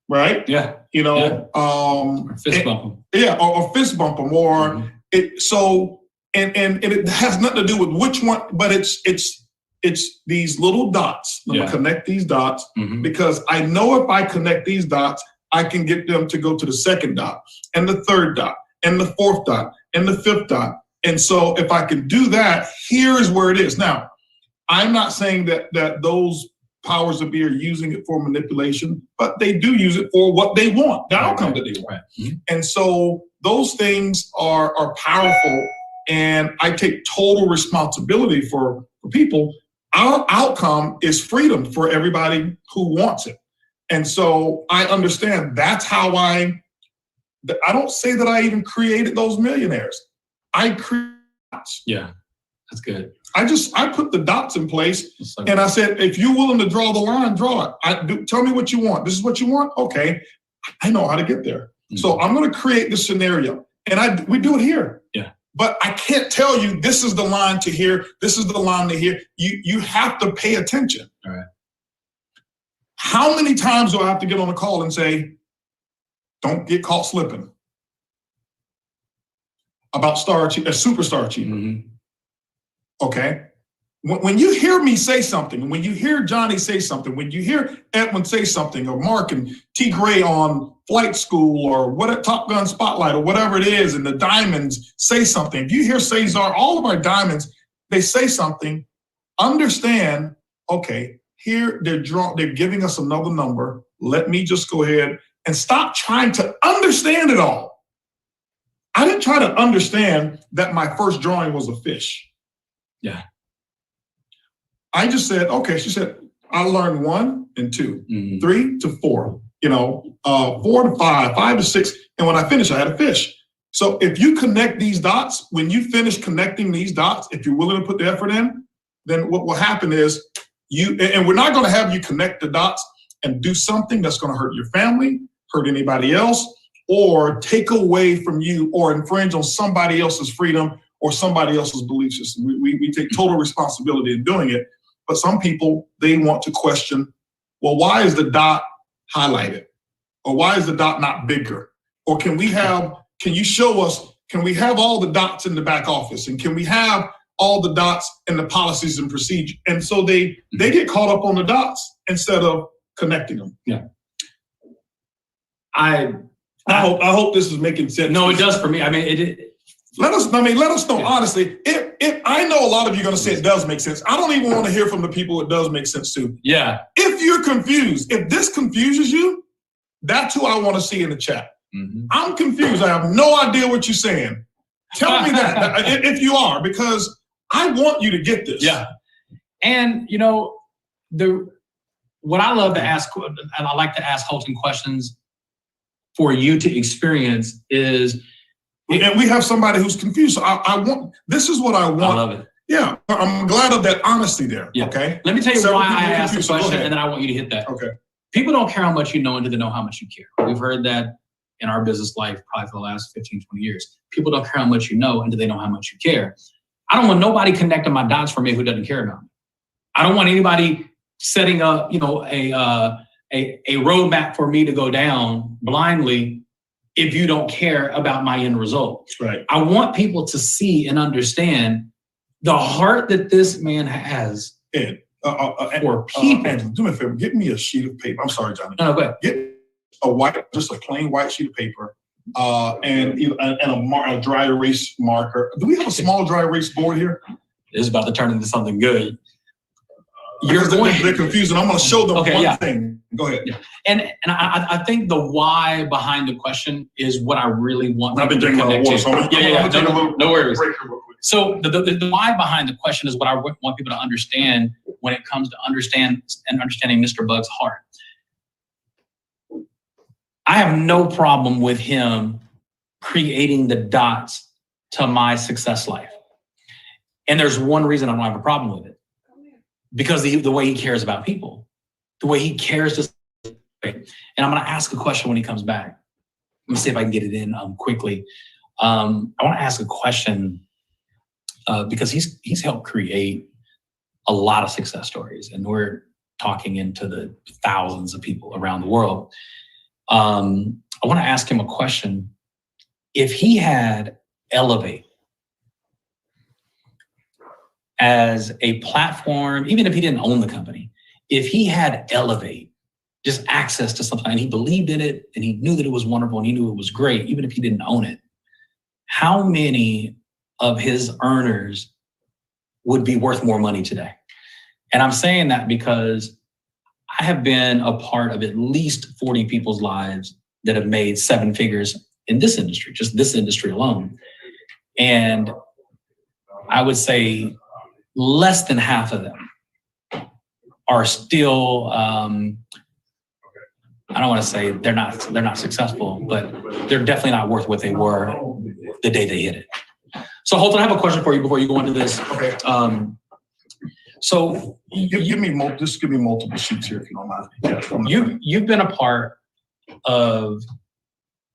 right?
Yeah.
You know,
Or fist bump them.
yeah, or fist bump them, or it. So and it has nothing to do with which one, but it's these little dots. I'm gonna connect these dots because I know if I connect these dots, I can get them to go to the second dot and the third dot and the fourth dot and the fifth dot. And so if I can do that, here is where it is. Now, I'm not saying that those powers that be are using it for manipulation, but they do use it for what they want, the outcome that they want. And so those things are powerful, and I take total responsibility for people. Our outcome is freedom for everybody who wants it. And so I understand that's how I don't say that I even created those millionaires. I created dots.
Yeah, that's good.
I put the dots in place, and I said, if you're willing to draw the line, draw it. Tell me what you want. This is what you want? Okay, I know how to get there. So I'm gonna create the scenario, and we do it here.
Yeah.
But I can't tell you this is the line to here, this is the line to here. You have to pay attention.
All right.
How many times do I have to get on a call and say, don't get caught slipping about superstar cheating? Okay. When you hear me say something, when you hear Johnny say something, when you hear Edwin say something, or Mark and T. Gray on Flight School, or what Top Gun Spotlight, or whatever it is, and the Diamonds say something. If you hear Cesar, all of our Diamonds, they say something, understand, okay, here they're giving us another number. Let me just go ahead and stop trying to understand it all. I didn't try to understand that my first drawing was a fish.
Yeah.
I just said, okay, she said, I learned 1 and 2, 3 to 4, 4 to 5, 5 to 6. And when I finished, I had a fish. So if you connect these dots, when you finish connecting these dots, if you're willing to put the effort in, then what will happen is and we're not going to have you connect the dots and do something that's going to hurt your family, hurt anybody else, or take away from you, or infringe on somebody else's freedom or somebody else's belief system. We take total responsibility in doing it. But some people, they want to question, well, why is the dot highlighted? Or why is the dot not bigger? Or can we have all the dots in the back office? And can we have all the dots in the policies and procedure? And so they get caught up on the dots instead of connecting them.
Yeah.
I hope this is making sense.
No, it does for me. I mean,
let us know, honestly. If I know a lot of you are going to say it does make sense. I don't even want to hear from the people it does make sense to.
Yeah.
If you're confused, if this confuses you, that's who I want to see in the chat. I'm confused. I have no idea what you're saying. Tell me that if you are, because I want you to get this.
Yeah. And what I love to ask, and I like to ask Holton questions for you to experience is.
And we have somebody who's confused. So this is what I want.
I love it.
Yeah, I'm glad of that honesty there.
Yeah.
Okay.
Let me tell you why I asked the
confused, so
question, and then I want you to hit that.
Okay.
People don't care how much you know until they know how much you care. We've heard that in our business life probably for the last 15, 20 years. People don't care how much you know until they know how much you care. I don't want nobody connecting my dots for me who doesn't care about me. I don't want anybody setting up, a roadmap for me to go down blindly if you don't care about my end result.
Right.
I want people to see and understand the heart that this man has for people.
Andrew, do me a favor. Get me a sheet of paper. I'm sorry, Johnny.
No, go ahead.
Get just a plain white sheet of paper, and a dry erase marker. Do we have a small dry erase board here?
It's about to turn into something good.
They're confused, and I'm going to show them one thing. Go ahead.
Yeah. And I think the why behind the question is what I really want.
I've been drinking a lot of water, so
no worries. So the why behind the question is what I want people to understand when it comes to understanding Mr. Bug's heart. I have no problem with him creating the dots to my success life. And there's one reason I don't have a problem with it. Because the way he cares about people, the way he cares to. And I'm going to ask a question when he comes back. Let me see if I can get it in quickly. I want to ask a question because he's helped create a lot of success stories, and we're talking into the thousands of people around the world. I want to ask him a question. If he had Elevate as a platform, even if he didn't own the company, if he had Elevate, just access to something, and he believed in it, and he knew that it was wonderful, and he knew it was great, even if he didn't own it, how many of his earners would be worth more money today? And I'm saying that because I have been a part of at least 40 people's lives that have made 7 figures in this industry, just this industry alone. And I would say less than half of them are still, I don't want to say they're not successful, but they're definitely not worth what they were the day they hit it. So Holton, I have a question for you before you go into this.
Okay.
So
give me multiple sheets here if you don't mind. Yeah,
you've been a part of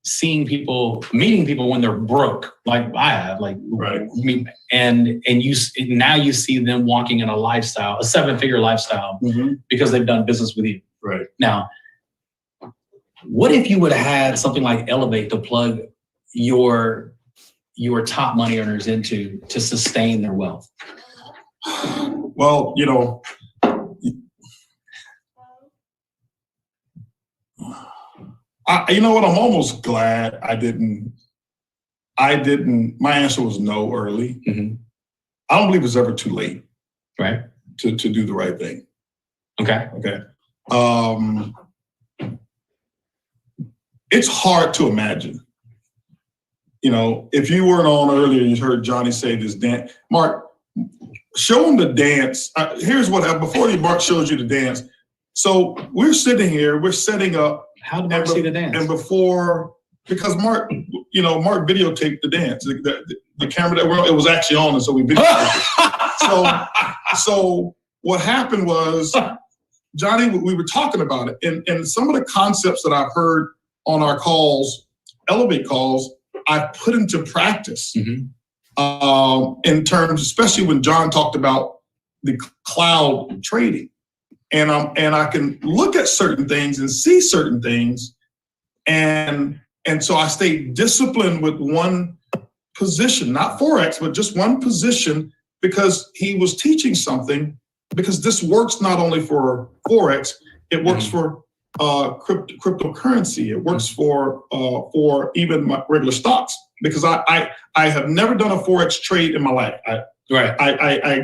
seeing people, meeting people when they're broke, like I have, like
right.
And you now you see them walking in a lifestyle, a 7-figure lifestyle, because they've done business with you.
Right.
Now, what if you would have had something like Elevate to plug your top money earners into to sustain their wealth?
Well, you know, you know what? I'm almost glad I didn't. My answer was no early. I don't believe it's ever too late,
right,
to do the right thing.
Okay.
It's hard to imagine. You know, if you weren't on earlier, you heard Johnny say this dance. Mark, show him the dance. Here's what happened before Mark shows you the dance. So we're sitting here, we're setting up.
How did Mark see the dance?
And before, because Mark videotaped the dance. The camera that it was actually on, and so we videotaped it. So what happened was, Johnny, we were talking about it, and some of the concepts that I've heard on our calls, Elevate calls, I put into practice in terms, especially when John talked about the cloud trading. And I can look at certain things and see certain things. And so I stayed disciplined with one position, not Forex, but just one position, because he was teaching something, because this works not only for Forex, it works for cryptocurrency. It works for even my regular stocks, because I have never done a Forex trade in my life. I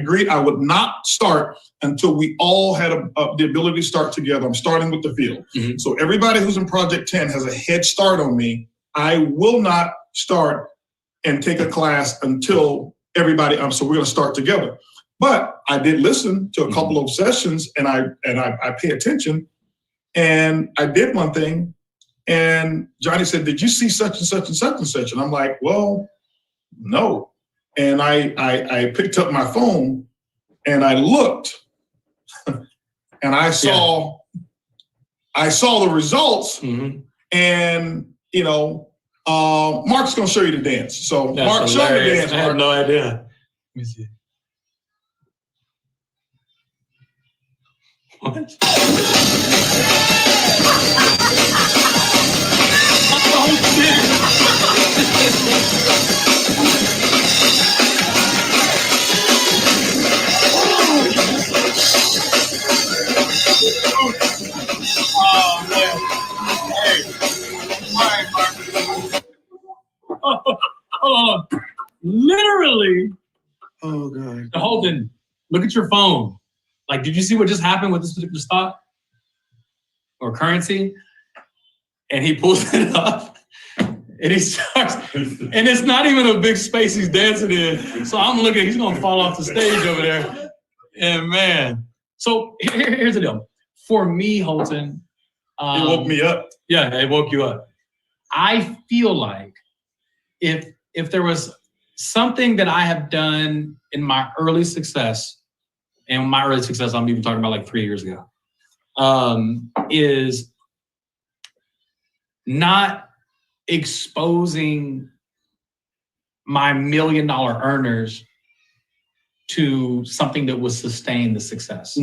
agreed I would not start until we all had the ability to start together. I'm starting with the field. So everybody who's in Project 10 has a head start on me. I will not start and take a class until everybody, so we're gonna start together. But I did listen to a couple of sessions, and I pay attention. And I did one thing, and Johnny said, "Did you see such and such and such and such?" And I'm like, "Well, no." And I picked up my phone and I looked, and I saw the results. And Mark's gonna show you the dance. So
that's
Mark, show me the dance.
I have no idea. Let me see. What? Oh man! Hey, all right, Mark. Hold on. Literally.
Oh God.
Holden, look at your phone. Like, did you see what just happened with this particular stock or currency? And he pulls it up, and he starts, and it's not even a big space he's dancing in. So I'm looking, he's gonna fall off the stage over there. And man, so here's the deal. For me, Holton,
It woke me up.
Yeah, it woke you up. I feel like if there was something that I have done in my early success, and my early success, I'm even talking about like 3 years ago, is not exposing my $1 million earners to something that would sustain the success.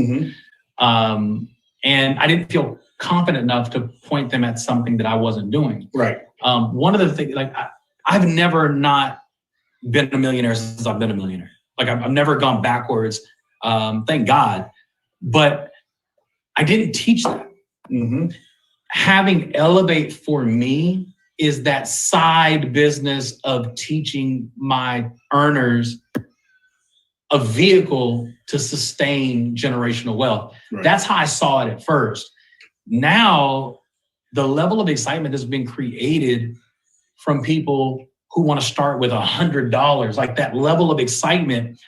And I didn't feel confident enough to point them at something that I wasn't doing.
Right.
One of the things, like I've never not been a millionaire since I've been a millionaire. Like I've never gone backwards, thank God. But I didn't teach that.
Mm-hmm.
Having Elevate for me is that side business of teaching my earners a vehicle to sustain generational wealth.
Right.
That's how I saw it at first. Now, the level of excitement that's been created from people who want to start with $100, like that level of excitement,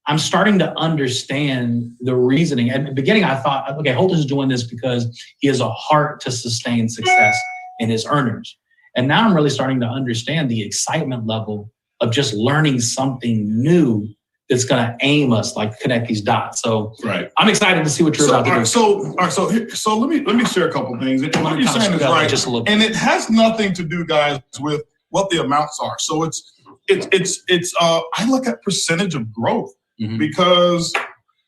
I'm starting to understand the reasoning. At the beginning, I thought, okay, Holt is doing this because he has a heart to sustain success in his earners. And now I'm really starting to understand the excitement level of just learning something new that's going to aim us, like connect these dots. So
right.
I'm excited to see what you're about to do.
So let me share a couple things. And what you're saying is right.
Just a little bit.
And it has nothing to do, guys, with what the amounts are. So it's I look at percentage of growth. Mm-hmm. Because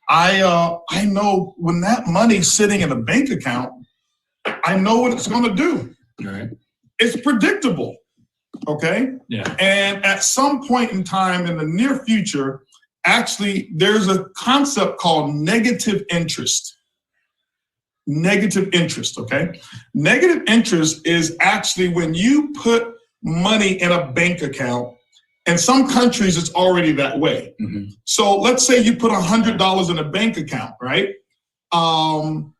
I know when that money's sitting in a bank account, I know what it's going to do.
Right.
It's predictable. Okay.
Yeah.
And at some point in time in the near future, actually, there's a concept called negative interest. Negative interest. Okay. Negative interest is actually when you put money in a bank account. In some countries, it's already that way. Mm-hmm. So let's say you put $100 in a bank account, right? And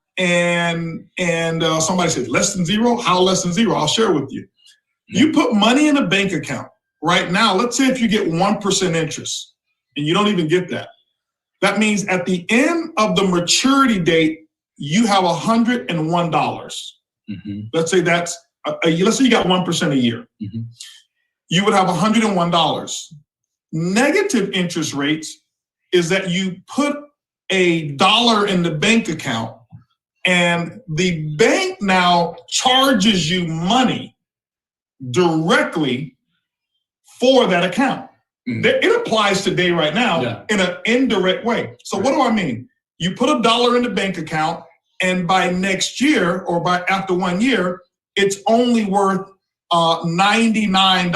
somebody said, less than zero? How less than zero? I'll share with you. Mm-hmm. You put money in a bank account right now. Let's say if you get 1% interest and you don't even get that. That means at the end of the maturity date, you have $101. Mm-hmm. Let's say let's say you got 1% a year. Mm-hmm. You would have $101. Negative interest rates is that you put $1 in the bank account and the bank now charges you money directly for that account. Mm-hmm. It applies today right now in an indirect way. So what do I mean? You put $1 in the bank account and by next year or by after 1 year, it's only worth $99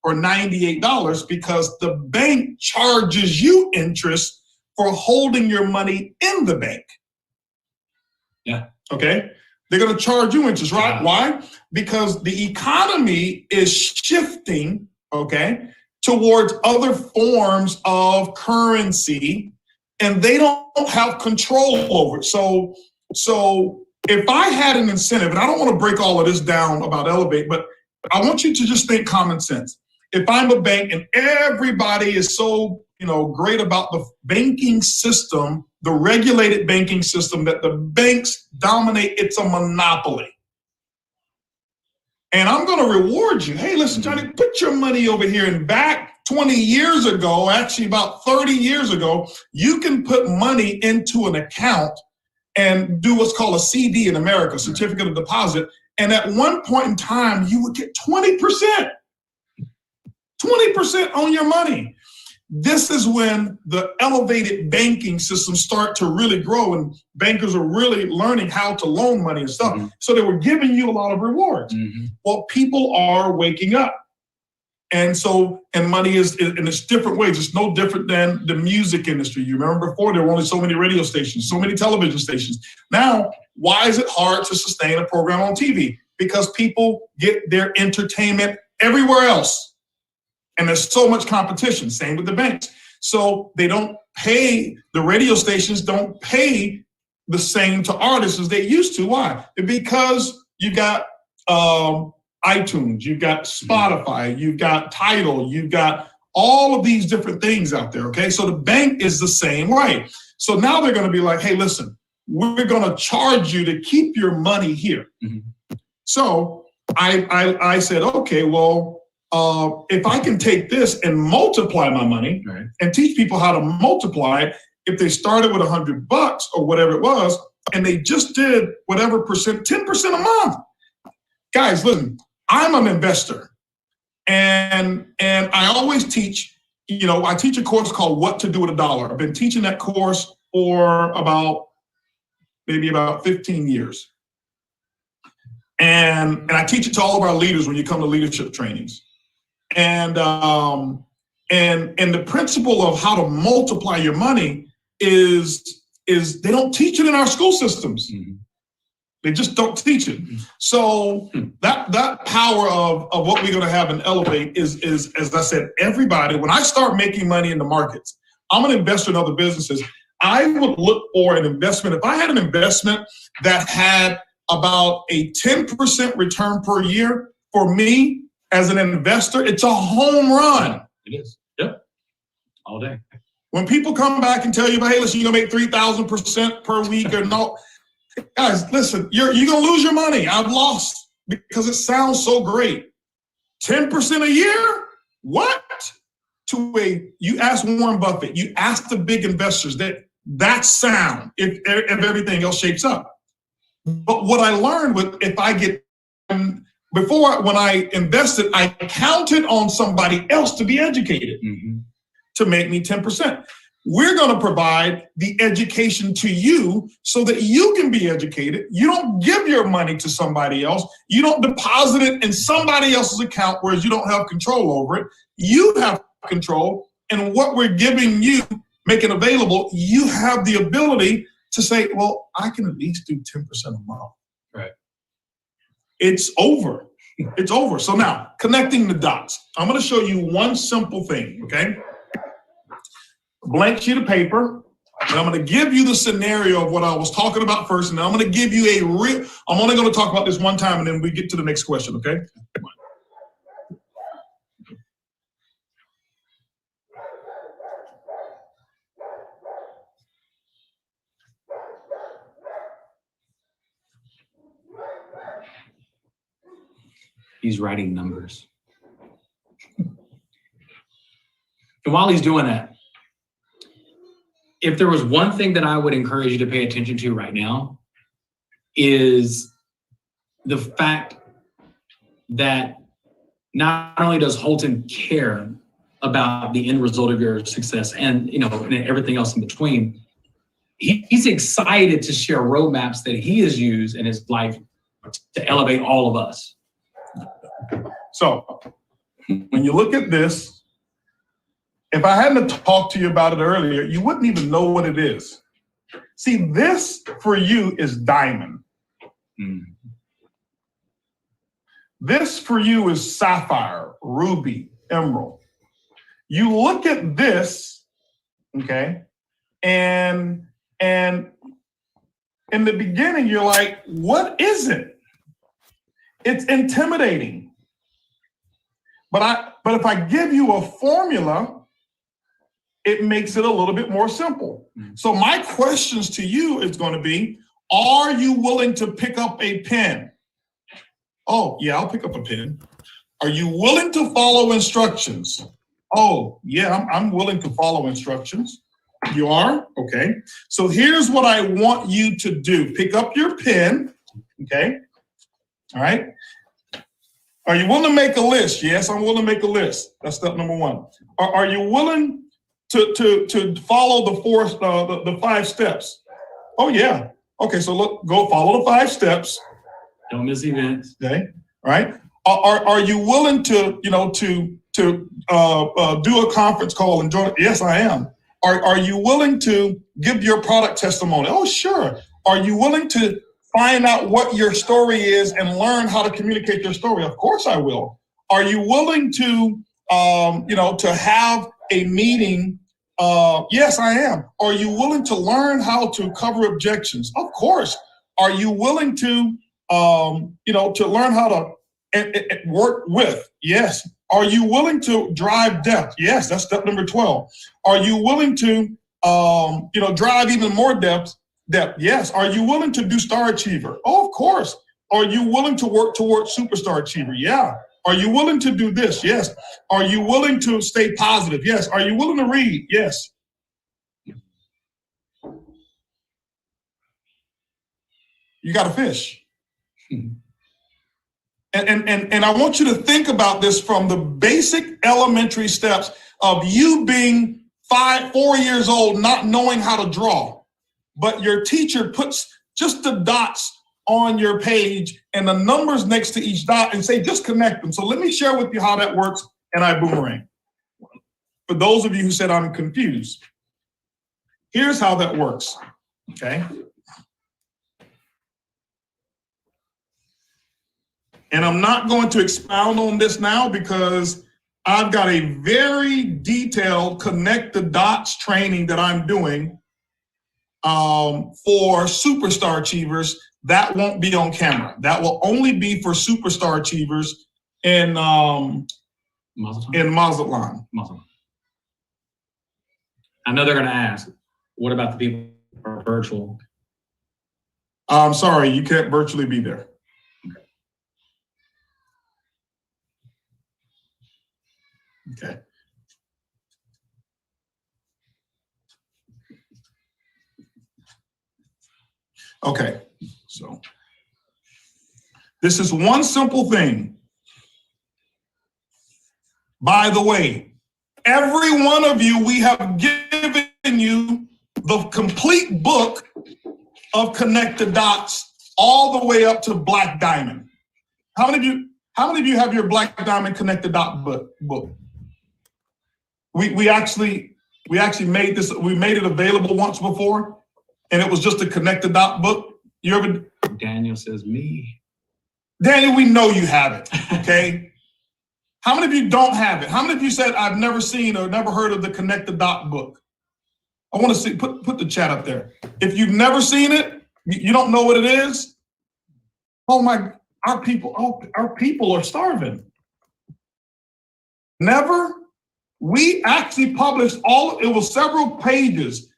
or $98 because the bank charges you interest for holding your money in the bank.
Yeah.
Okay. They're going to charge you interest, right? Yeah. Why? Because the economy is shifting, okay, towards other forms of currency and they don't have control over it. So if I had an incentive, and I don't want to break all of this down about Elevate, but I want you to just think common sense. If I'm a bank and everybody is so, great about the banking system, the regulated banking system, that the banks dominate, it's a monopoly. And I'm going to reward you. Hey, listen, Johnny, put your money over here. And back 20 years ago, actually about 30 years ago, you can put money into an account and do what's called a CD in America, certificate of deposit. And at one point in time, you would get 20% on your money. This is when the elevated banking systems start to really grow and bankers are really learning how to loan money and stuff. Mm-hmm. So they were giving you a lot of rewards. Mm-hmm. Well, people are waking up. And money is in its different ways. It's no different than the music industry. You remember before there were only so many radio stations, so many television stations. Now, why is it hard to sustain a program on TV? Because people get their entertainment everywhere else. And there's so much competition, same with the banks. So they don't pay, the radio stations don't pay the same to artists as they used to. Why? Because you got iTunes, you've got Spotify, you've got Tidal, you've got all of these different things out there, okay? So the bank is the same way. So now they're gonna be like, hey, listen, we're gonna charge you to keep your money here. Mm-hmm. So I said, okay, well, if I can take this and multiply my money and teach people how to multiply it, if they started with $100 or whatever it was, and they just did whatever percent, 10% a month. Guys, listen, I'm an investor and I always teach, I teach a course called What to Do with a Dollar. I've been teaching that course for about 15 years. And I teach it to all of our leaders when you come to leadership trainings. And the principle of how to multiply your money is they don't teach it in our school systems. Mm-hmm. They just don't teach it. So that power of what we're going to have in Elevate is, as I said, everybody, when I start making money in the markets, I'm an investor in other businesses. I would look for an investment. If I had an investment that had about a 10% return per year, for me as an investor, it's a home run.
It is. Yep. All day.
When people come back and tell you, hey, listen, you're going to make 3,000% per week or no. Guys, listen, you're going to lose your money. I've lost because it sounds so great. 10% a year? What? You ask Warren Buffett, you ask the big investors that's sound if everything else shapes up. But what I learned when I invested, I counted on somebody else to be educated to make me 10%. We're going to provide the education to you so that you can be educated. You don't give your money to somebody else. You don't deposit it in somebody else's account, whereas you don't have control over it. You have control. And what we're giving you, making available, you have the ability to say, well, I can at least do 10% a month.
Right. It's
over. It's over. So now, connecting the dots. I'm going to show you one simple thing, okay? Blank sheet of paper, and I'm going to give you the scenario of what I was talking about first, and I'm going to give you I'm only going to talk about this one time, and then we get to the next question, okay?
He's writing numbers. And while he's doing that, if there was one thing that I would encourage you to pay attention to right now is the fact that not only does Holton care about the end result of your success and and everything else in between, he's excited to share roadmaps that he has used in his life to elevate all of us.
So when you look at this, if I hadn't talked to you about it earlier, you wouldn't even know what it is. See, this for you is diamond. This for you is sapphire, ruby, emerald. You look at this, okay, and in the beginning, you're like, what is it? It's intimidating. But if I give you a formula, it makes it a little bit more simple. So my questions to you is going to be, are you willing to pick up a pen? Oh, yeah, I'll pick up a pen. Are you willing to follow instructions? Oh, yeah, I'm willing to follow instructions. You are? Okay. So here's what I want you to do. Pick up your pen, okay? All right. Are you willing to make a list? Yes, I'm willing to make a list. That's step number one. Are you willing to follow the 5 steps? Oh yeah. Okay, so go follow the 5 steps.
Don't miss events.
Okay. All right. Are you willing to do a conference call and join it? Yes, I am. Are you willing to give your product testimony? Oh, sure. Are you willing to find out what your story is and learn how to communicate your story? Of course I will. Are you willing to have a meeting? Yes, I am. Are you willing to learn how to cover objections? Of course. Are you willing to learn how to work with? Yes. Are you willing to drive depth? Yes, that's step number 12. Are you willing to drive even more depth? Yes. Are you willing to do Star Achiever? Oh, of course. Are you willing to work towards Superstar Achiever? Yeah. Are you willing to do this? Yes. Are you willing to stay positive? Yes. Are you willing to read? Yes. You got to fish. And I want you to think about this from the basic elementary steps of you being 4 years old, not knowing how to draw, but your teacher puts just the dots on your page and the numbers next to each dot and say, just connect them. So let me share with you how that works, and I boomerang. For those of you who said I'm confused, here's how that works, okay? And I'm not going to expound on this now because I've got a very detailed connect the dots training that I'm doing for superstar achievers. That won't be on camera. That will only be for superstar achievers in Mazatlan.
I know they're going to ask, what about the people who are virtual?
I'm sorry, you can't virtually be there. Okay. Okay, so this is one simple thing. By the way, every one of you, we have given you the complete book of Connect the Dots all the way up to Black Diamond. How many of you have your Black Diamond Connect the Dot book? We actually made this, we made it available once before, and it was just a Connect the Dot book. You ever?
Daniel says me.
Daniel, we know you have it, okay? How many of you don't have it? How many of you said, I've never seen or never heard of the Connect the Dot book? I want to see, put the chat up there. If you've never seen it, you don't know what it is? Oh my, our people are starving. Never? We actually published it was several pages.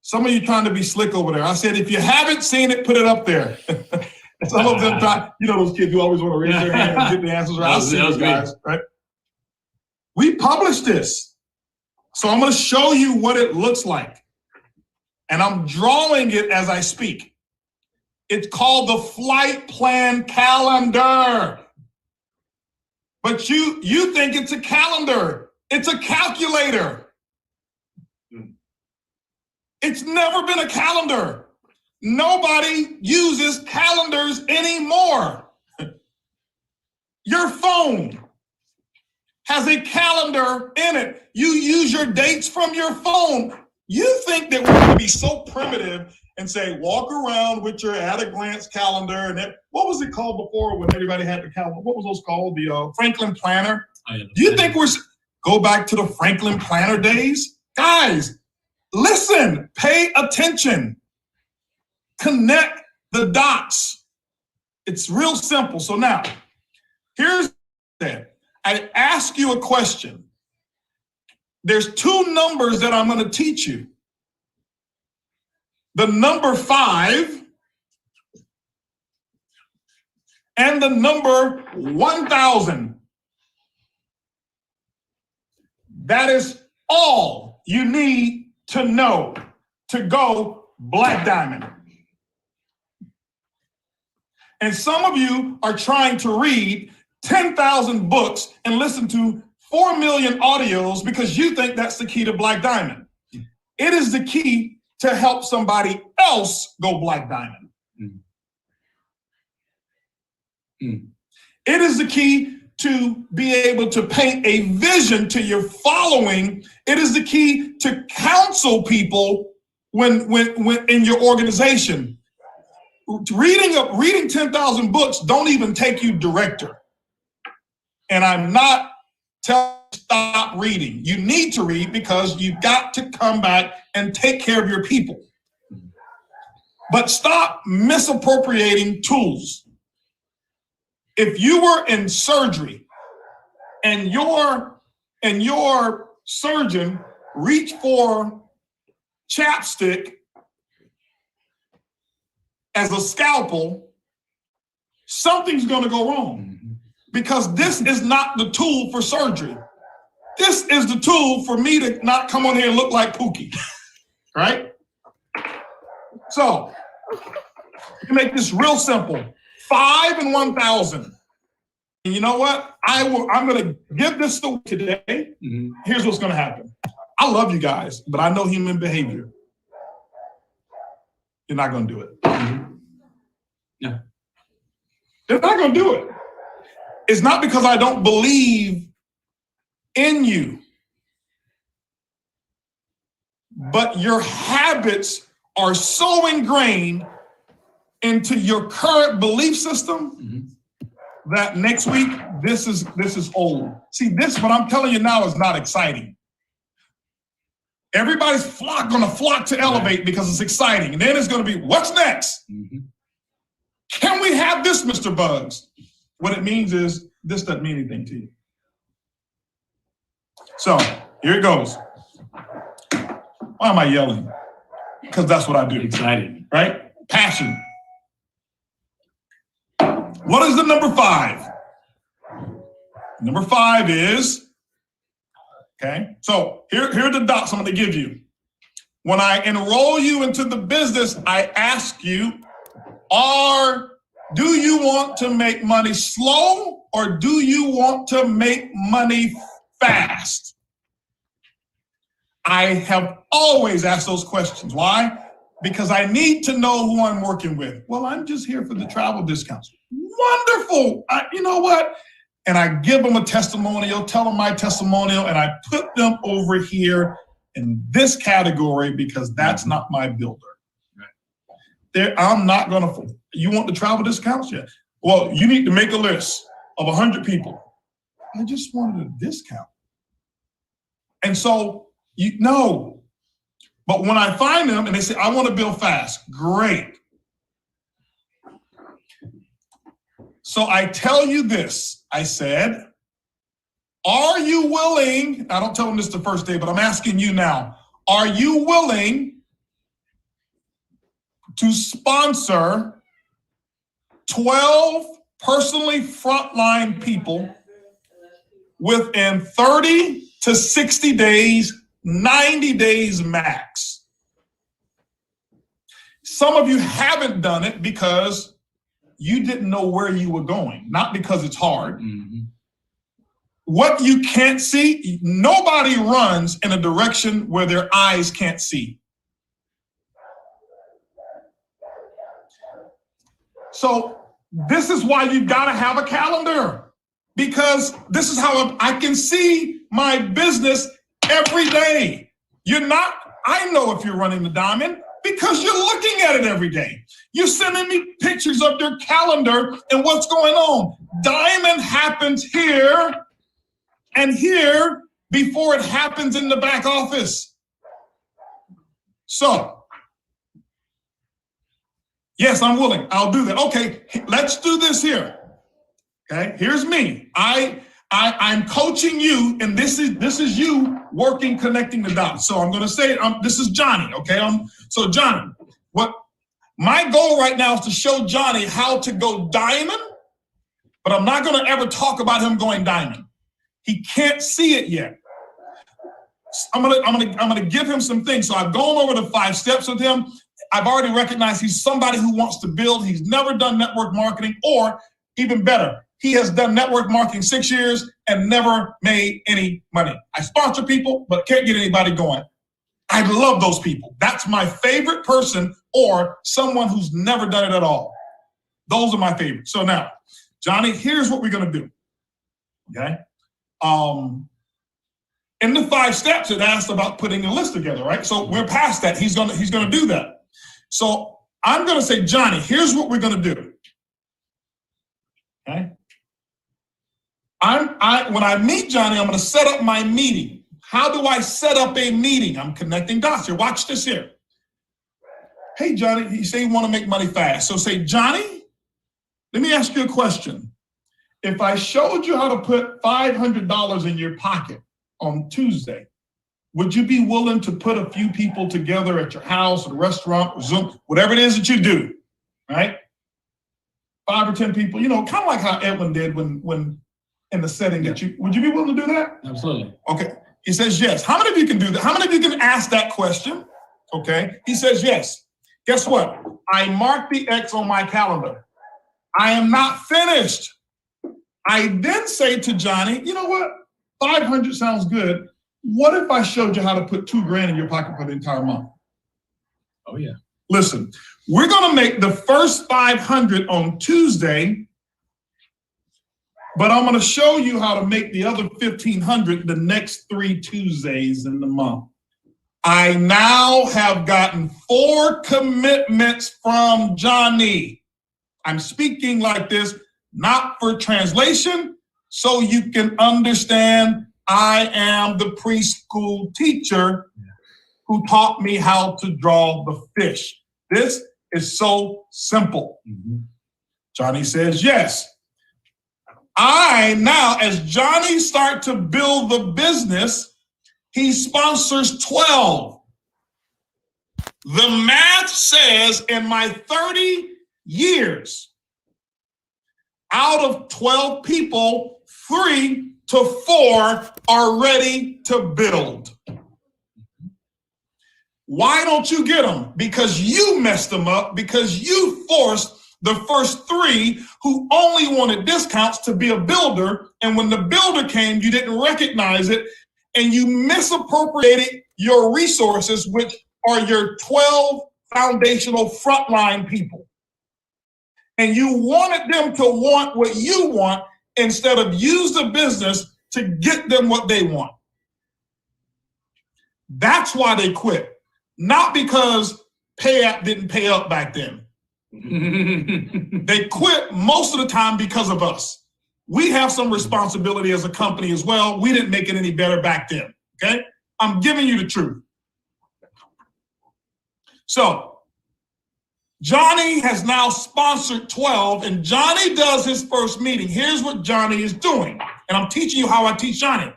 Some of you trying to be slick over there. I said, if you haven't seen it, put it up there. Some of them, those kids who always want to raise their hand and get the answers right. I'll see you guys, right? We published this. So I'm going to show you what it looks like. And I'm drawing it as I speak. It's called the Flight Plan Calendar. But you think it's a calendar. It's a calculator. It's never been a calendar. Nobody uses calendars anymore. Your phone has a calendar in it. You use your dates from your phone. You think that we're going to be so primitive and say, walk around with your at-a-glance calendar. And what was it called before when everybody had the calendar? What was those called? The Franklin Planner? Do you think go back to the Franklin Planner days? Guys, listen, pay attention. Connect the dots. It's real simple. So now, here's that. I ask you a question. There's two numbers that I'm going to teach you. The number 5 and the number 1,000. That is all you need to know to go Black Diamond. And some of you are trying to read 10,000 books and listen to 4 million audios because you think that's the key to Black Diamond. It is the key to help somebody else go Black Diamond. It is the key to be able to paint a vision to your following. It is the key to counsel people when in your organization. Reading 10,000 books don't even take you director. And I'm not telling you to stop reading. You need to read because you've got to come back and take care of your people. But stop misappropriating tools. If you were in surgery and your surgeon reached for chapstick as a scalpel, something's going to go wrong because this is not the tool for surgery. This is the tool for me to not come on here and look like Pookie, right? So you make this real simple. 5 and 1,000. And you know what? I'm going to give this to today. Here's what's going to happen. I love you guys, but I know human behavior. You're not going to do it.
Yeah.
They're not going to do it. It's not because I don't believe in you, but your habits are so ingrained into your current belief system that next week this is old. See, this what I'm telling you now is not exciting. Everybody's going to flock to Elevate because it's exciting, and then it's going to be what's next. Can we have this, Mr. Bugs? What it means is this doesn't mean anything to you. So here it goes. Why am I yelling? Because that's what I do.
Exciting.
Right? Passion. What is the number 5? Number 5 is, okay, so here are the dots I'm going to give you. When I enroll you into the business, I ask you, do you want to make money slow or do you want to make money fast? I have always asked those questions. Why? Because I need to know who I'm working with. Well, I'm just here for the travel discounts. Wonderful. You know what? And I give them a testimonial, tell them my testimonial, and I put them over here in this category because that's not my builder. I'm not going to. You want the travel discounts? Yeah. Well, you need to make a list of 100 people. I just wanted a discount. And so, no. But when I find them and they say, I want to build fast, great. So I tell you this. I said, are you willing? I don't tell them this the first day, but I'm asking you now. Are you willing to sponsor 12 personally frontline people within 30 to 60 days, 90 days max? Some of you haven't done it because you didn't know where you were going, not because it's hard. What you can't see, nobody runs in a direction where their eyes can't see. So this is why you've got to have a calendar, because this is how I can see my business every day. I know if you're running the diamond because you're looking at it every day. You're sending me pictures of your calendar and what's going on. Diamond happens here and here before it happens in the back office. So, yes, I'm willing. I'll do that. Okay, let's do this here. Okay, here's me. I'm coaching you, and this is you working, connecting the dots. So I'm going to say, this is Johnny. Okay, so Johnny, what my goal right now is to show Johnny how to go diamond, but I'm not going to ever talk about him going diamond. He can't see it yet. I'm gonna give him some things. So I've gone over the 5 steps with him. I've already recognized he's somebody who wants to build. He's never done network marketing, or even better, he has done network marketing 6 years and never made any money. I sponsor people, but can't get anybody going. I love those people. That's my favorite person, or someone who's never done it at all. Those are my favorites. So now, Johnny, here's what we're gonna do. Okay. In the 5 steps, it asked about putting a list together, right? So we're past that. He's gonna do that. So I'm gonna say, Johnny, here's what we're gonna do. Okay. When I meet Johnny, I'm gonna set up my meeting. How do I set up a meeting? I'm connecting dots here. Watch this here. Hey, Johnny, you say you want to make money fast. So say, Johnny, let me ask you a question. If I showed you how to put $500 in your pocket on Tuesday, would you be willing to put a few people together at your house or restaurant or Zoom, whatever it is that you do, right? 5 or 10 people, kind of like how Edwin did when in the setting that would you be willing to do that?
Absolutely.
Okay. He says yes. How many of you can do that? How many of you can ask that question? Okay. He says yes. Guess what? I marked the X on my calendar. I am not finished. I then say to Johnny, you know what? 500 sounds good. What if I showed you how to put $2,000 in your pocket for the entire month?
Oh, yeah.
listen, we're going to make the first 500 on Tuesday, but I'm going to show you how to make the other 1,500 the next 3 Tuesdays in the month. I now have gotten 4 commitments from Johnny. I'm speaking like this, not for translation, so you can understand I am the preschool teacher who taught me how to draw the fish. This is so simple. Johnny says yes. I now, as Johnny start to build the business, he sponsors 12. The math says in my 30 years, out of 12 people, 3 to 4 are ready to build. Why don't you get them? Because you messed them up, because you forced the first 3 who only wanted discounts to be a builder. And when the builder came, you didn't recognize it and you misappropriated your resources, which are your 12 foundational frontline people. And you wanted them to want what you want instead of use the business to get them what they want. That's why they quit. Not because pay app didn't pay up back then. They quit most of the time because of us. We have some responsibility as a company as well. We didn't make it any better back then, okay? I'm giving you the truth. So, Johnny has now sponsored 12, and Johnny does his first meeting. Here's what Johnny is doing, and I'm teaching you how I teach Johnny.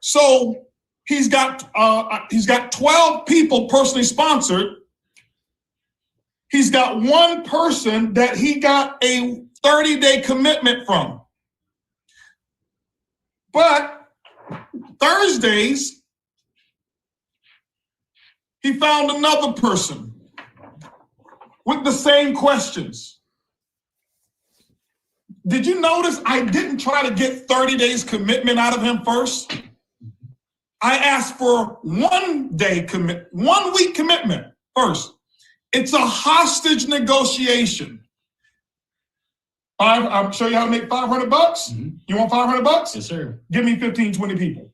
So, he's got 12 people personally sponsored. He's got one person that he got a 30-day commitment from. But Thursdays, he found another person with the same questions. Did you notice I didn't try to get 30 days commitment out of him first? I asked for 1 week commitment first. It's a hostage negotiation. I'll show you how to make $500. You want $500?
Yes, sir.
Give me 15, 20 people.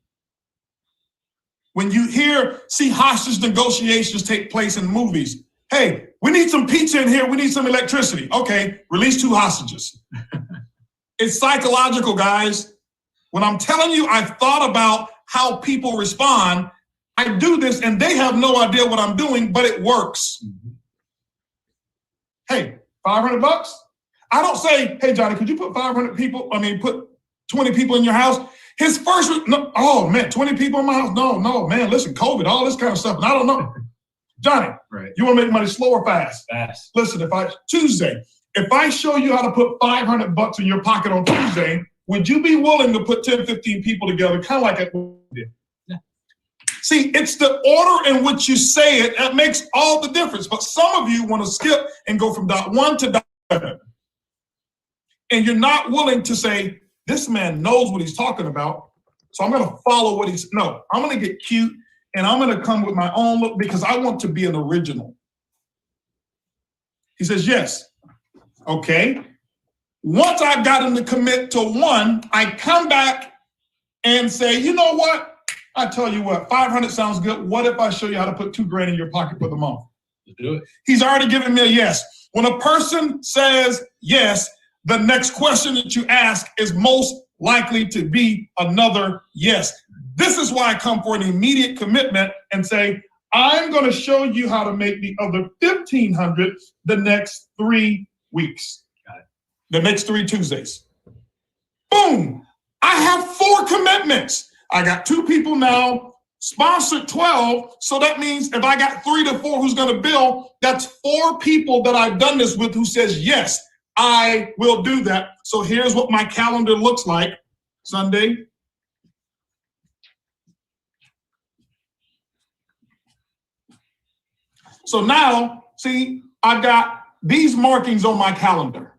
When you see hostage negotiations take place in movies, hey, we need some pizza in here, we need some electricity. Okay, release 2 hostages. It's psychological, guys. When I'm telling you, I've thought about how people respond. I do this and they have no idea what I'm doing, but it works. Hey, $500? I don't say, hey, Johnny, could you put 500 people, put 20 people in your house? His first, no, oh man, 20 people in my house? No, man, listen, COVID, all this kind of stuff. And I don't know. Johnny, right. You want to make money slow or fast? Fast. Listen, Tuesday, if I show you how to put $500 in your pocket on Tuesday, would you be willing to put 10, 15 people together, kind of like I did? Yeah. See, it's the order in which you say it that makes all the difference. But some of you want to skip and go from dot 1 to dot 7. And you're not willing to say, this man knows what he's talking about, so I'm going to follow what no, I'm going to get cute and I'm going to come with my own look because I want to be an original. He says, yes. Okay. Once I've got him to commit to 1, I come back and say, you know what? I tell you what, 500 sounds good. What if I show you how to put $2,000 in your pocket for the month? Do it. He's already given me a yes. When a person says yes, the next question that you ask is most likely to be another yes. This is why I come for an immediate commitment and say, I'm going to show you how to make the other 1,500 the next 3 weeks. Got it. The next 3 Tuesdays. Boom. I have 4 commitments. I got 2 people now, sponsored 12. So that means if I got 3 to 4 who's going to bill, that's 4 people that I've done this with who says, yes, I will do that. So here's what my calendar looks like. Sunday. So now, see, I've got these markings on my calendar.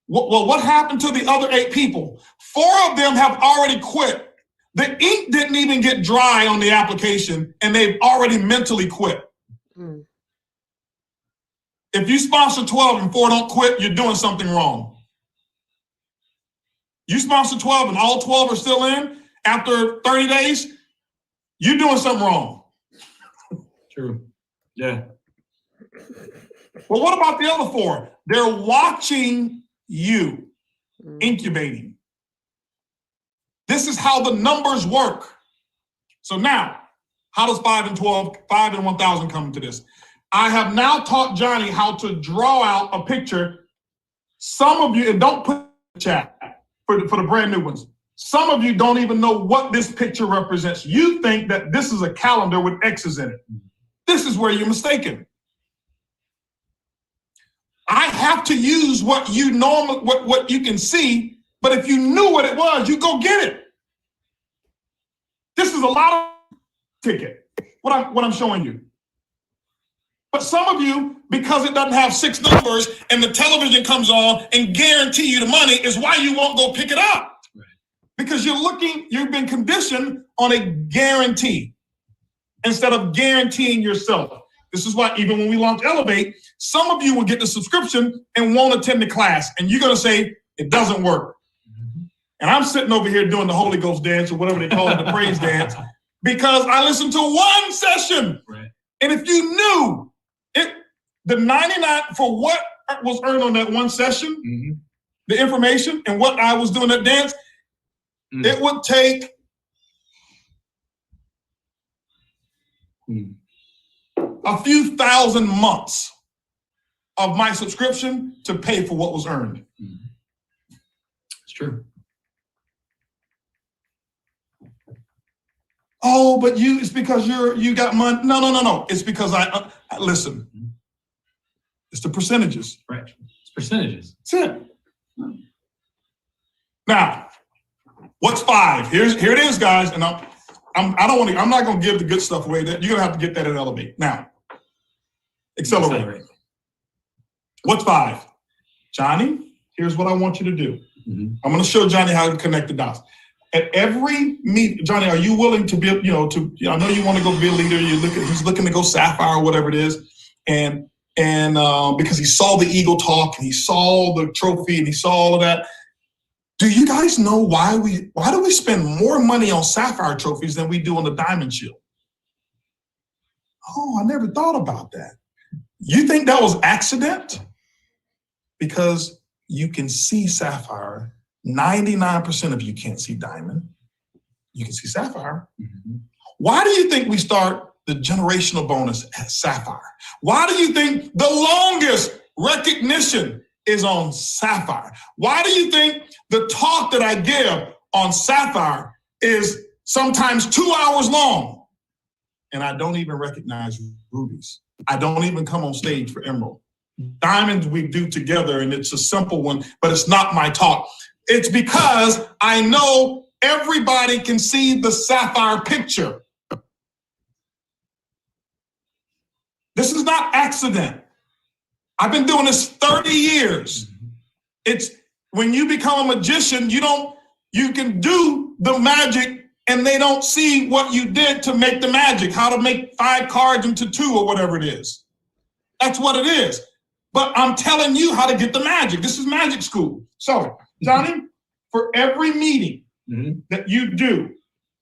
Well, what happened to the other 8 people? 4 of them have already quit. The ink didn't even get dry on the application, and they've already mentally quit. If you sponsor 12 and 4 don't quit, you're doing something wrong. You sponsor 12 and all 12 are still in after 30 days, you're doing something wrong.
True. Yeah.
Well, what about the other 4? They're watching you, incubating. This is how the numbers work. So now, how does 5 and 12, 5 and 1,000 come into this? I have now taught Johnny how to draw out a picture. Some of you, and don't put in the chat for the brand new ones. Some of you don't even know what this picture represents. You think that this is a calendar with X's in it. This is where you're mistaken. I have to use what you normally, what you can see, but if you knew what it was, you go get it. This is a lot of ticket, what I'm showing you. But some of you, because it doesn't have 6 numbers and the television comes on and guarantee you the money, is why you won't go pick it up. Right. Because you've been conditioned on a guarantee instead of guaranteeing yourself. This is why even when we launch Elevate, some of you will get the subscription and won't attend the class. And you're going to say, it doesn't work. Mm-hmm. And I'm sitting over here doing the Holy Ghost dance or whatever they call it, the praise dance, because I listened to one session. Right. And if you knew it, the 99 for what was earned on that one session, mm-hmm. the information and what I was doing that dance, it would take a few thousand months of my subscription to pay for what was earned.
It's true.
Oh, but it's because you got money. No. It's because I listen. It's the percentages.
Right. It's percentages.
That's it. Now, what's 5? Here it is, guys. And I'm not going to give the good stuff away. You're going to have to get that at Elevate. Now, accelerate. What's 5? Johnny, here's what I want you to do. Mm-hmm. I'm going to show Johnny how to connect the dots. At every meet, Johnny, are you willing to be, I know you want to go be a leader. He's looking to go Sapphire or whatever it is. And because he saw the Eagle talk and he saw the trophy and he saw all of that. Do you guys know why do we spend more money on Sapphire trophies than we do on the Diamond Shield? Oh, I never thought about that. You think that was accident? Because you can see Sapphire. 99% of you can't see Diamond. You can see Sapphire. Mm-hmm. Why do you think we start the generational bonus at Sapphire? Why do you think the longest recognition is on Sapphire? Why do you think the talk that I give on Sapphire is sometimes 2 hours long? And I don't even recognize rubies. I don't even come on stage for Emerald. Diamonds we do together, and it's a simple one, but it's not my talk. It's because I know everybody can see the Sapphire picture. This is not accident. I've been doing this 30 years. It's when you become a magician, you can do the magic and they don't see what you did to make the magic, how to make 5 cards into 2 or whatever it is. That's what it is. But I'm telling you how to get the magic. This is magic school. So, Johnny, for every meeting that you do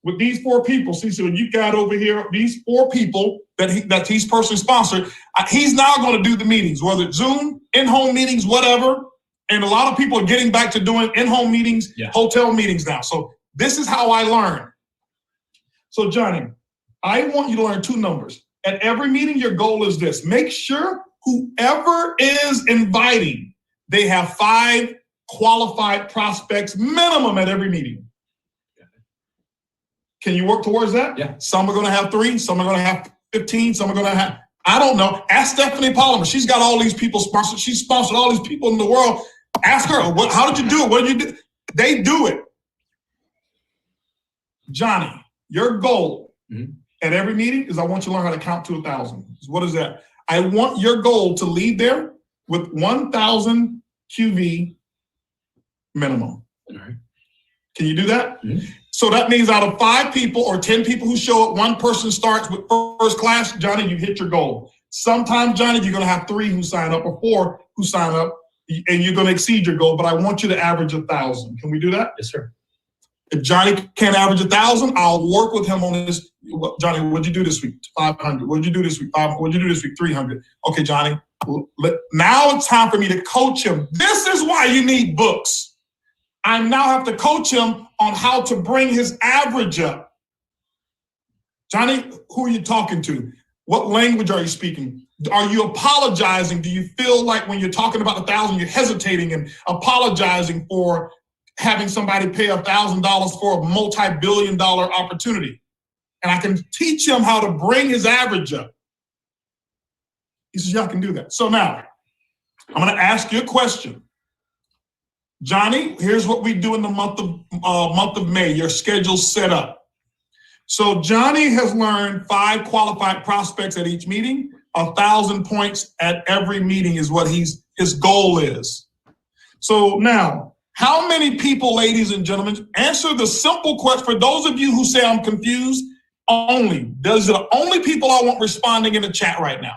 with these 4 people, see, so you got over here, these 4 people that he's personally sponsored, he's now going to do the meetings, whether it's Zoom, in-home meetings, whatever. And a lot of people are getting back to doing in-home meetings, hotel meetings now. So this is how I learn. So Johnny, I want you to learn 2 numbers. At every meeting, your goal is this. Make sure whoever is inviting, they have 5 qualified prospects minimum at every meeting. Can you work towards that?
Yeah.
Some are going to have 3, some are going to have 15, some are going to have, I don't know. Ask Stephanie Polymer. She's got all these people sponsored. She's sponsored all these people in the world. Ask her, how did you do it? What did you do? They do it. Johnny, your goal at every meeting is I want you to learn how to count to 1,000. What is that? I want your goal to leave there with 1,000 QV minimum. All right. Can you do that? Mm-hmm. So that means out of 5 people or 10 people who show up, 1 person starts with first class. Johnny, you hit your goal. Sometimes, Johnny, you're going to have 3 who sign up or 4 who sign up, and you're going to exceed your goal, but I want you to average 1,000. Can we do that?
Yes, sir.
If Johnny can't average 1,000, I'll work with him on this. Johnny, what'd you do this week? 500. What'd you do this week? 500. What'd you do this week? 300. Okay, Johnny, now it's time for me to coach him. This is why you need books. I now have to coach him on how to bring his average up. Johnny, who are you talking to? What language are you speaking? Are you apologizing? Do you feel like when you're talking about 1,000, you're hesitating and apologizing for having somebody pay $1,000 for a multi-billion-dollar opportunity? And I can teach him how to bring his average up. He says, yeah, I can do that. So now, I'm going to ask you a question. Johnny, here's what we do in the month of May. Your schedule's set up. So Johnny has learned 5 qualified prospects at each meeting. 1,000 points at every meeting is what his goal is. So now, how many people, ladies and gentlemen, answer the simple question for those of you who say I'm confused only. Those are the only people I want responding in the chat right now.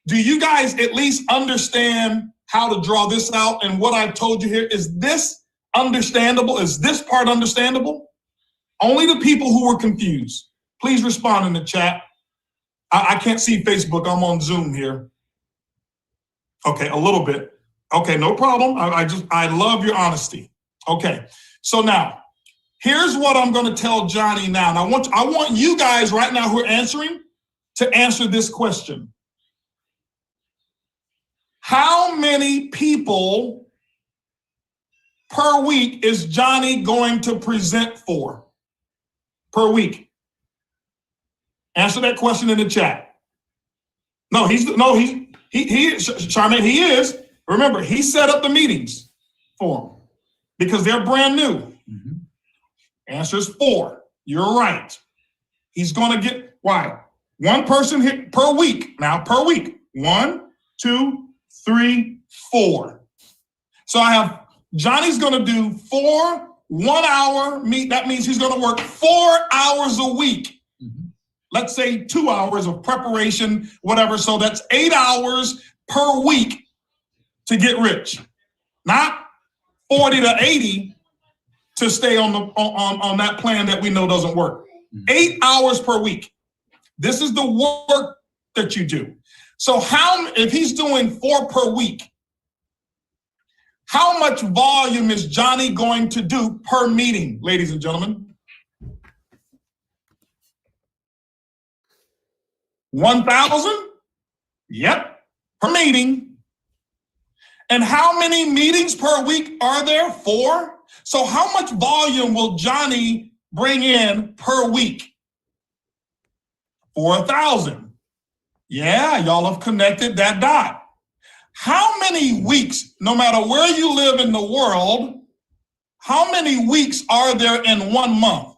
Do you guys at least understand how to draw this out? And what I've told you here, is this understandable? Is this part understandable? Only the people who were confused. Please respond in the chat. I can't see Facebook. I'm on Zoom here. Okay, a little bit. Okay, no problem. I love your honesty. Okay, so now, here's what I'm going to tell Johnny now. And I want you guys right now who are answering to answer this question. How many people per week is Johnny going to present for? Per week? Answer that question in the chat. Charmaine, he is. Remember, he set up the meetings for them because they're brand new. Mm-hmm. Answer is 4. You're right. He's going to get, why? 1 person hit per week. Now, per week. 1, 2, 3, 4. So I have, Johnny's going to do 4 1-hour meet. That means he's going to work 4 hours a week. Mm-hmm. Let's say 2 hours of preparation, whatever. So that's 8 hours per week to get rich. Not 40 to 80 to stay on that plan that we know doesn't work. 8 hours per week. This is the work that you do. So if he's doing 4 per week, how much volume is Johnny going to do per meeting, ladies and gentlemen? 1,000? Yep, per meeting. And how many meetings per week are there? 4. So how much volume will Johnny bring in per week? 4,000. Yeah, y'all have connected that dot. How many weeks, no matter where you live in the world, how many weeks are there in 1 month?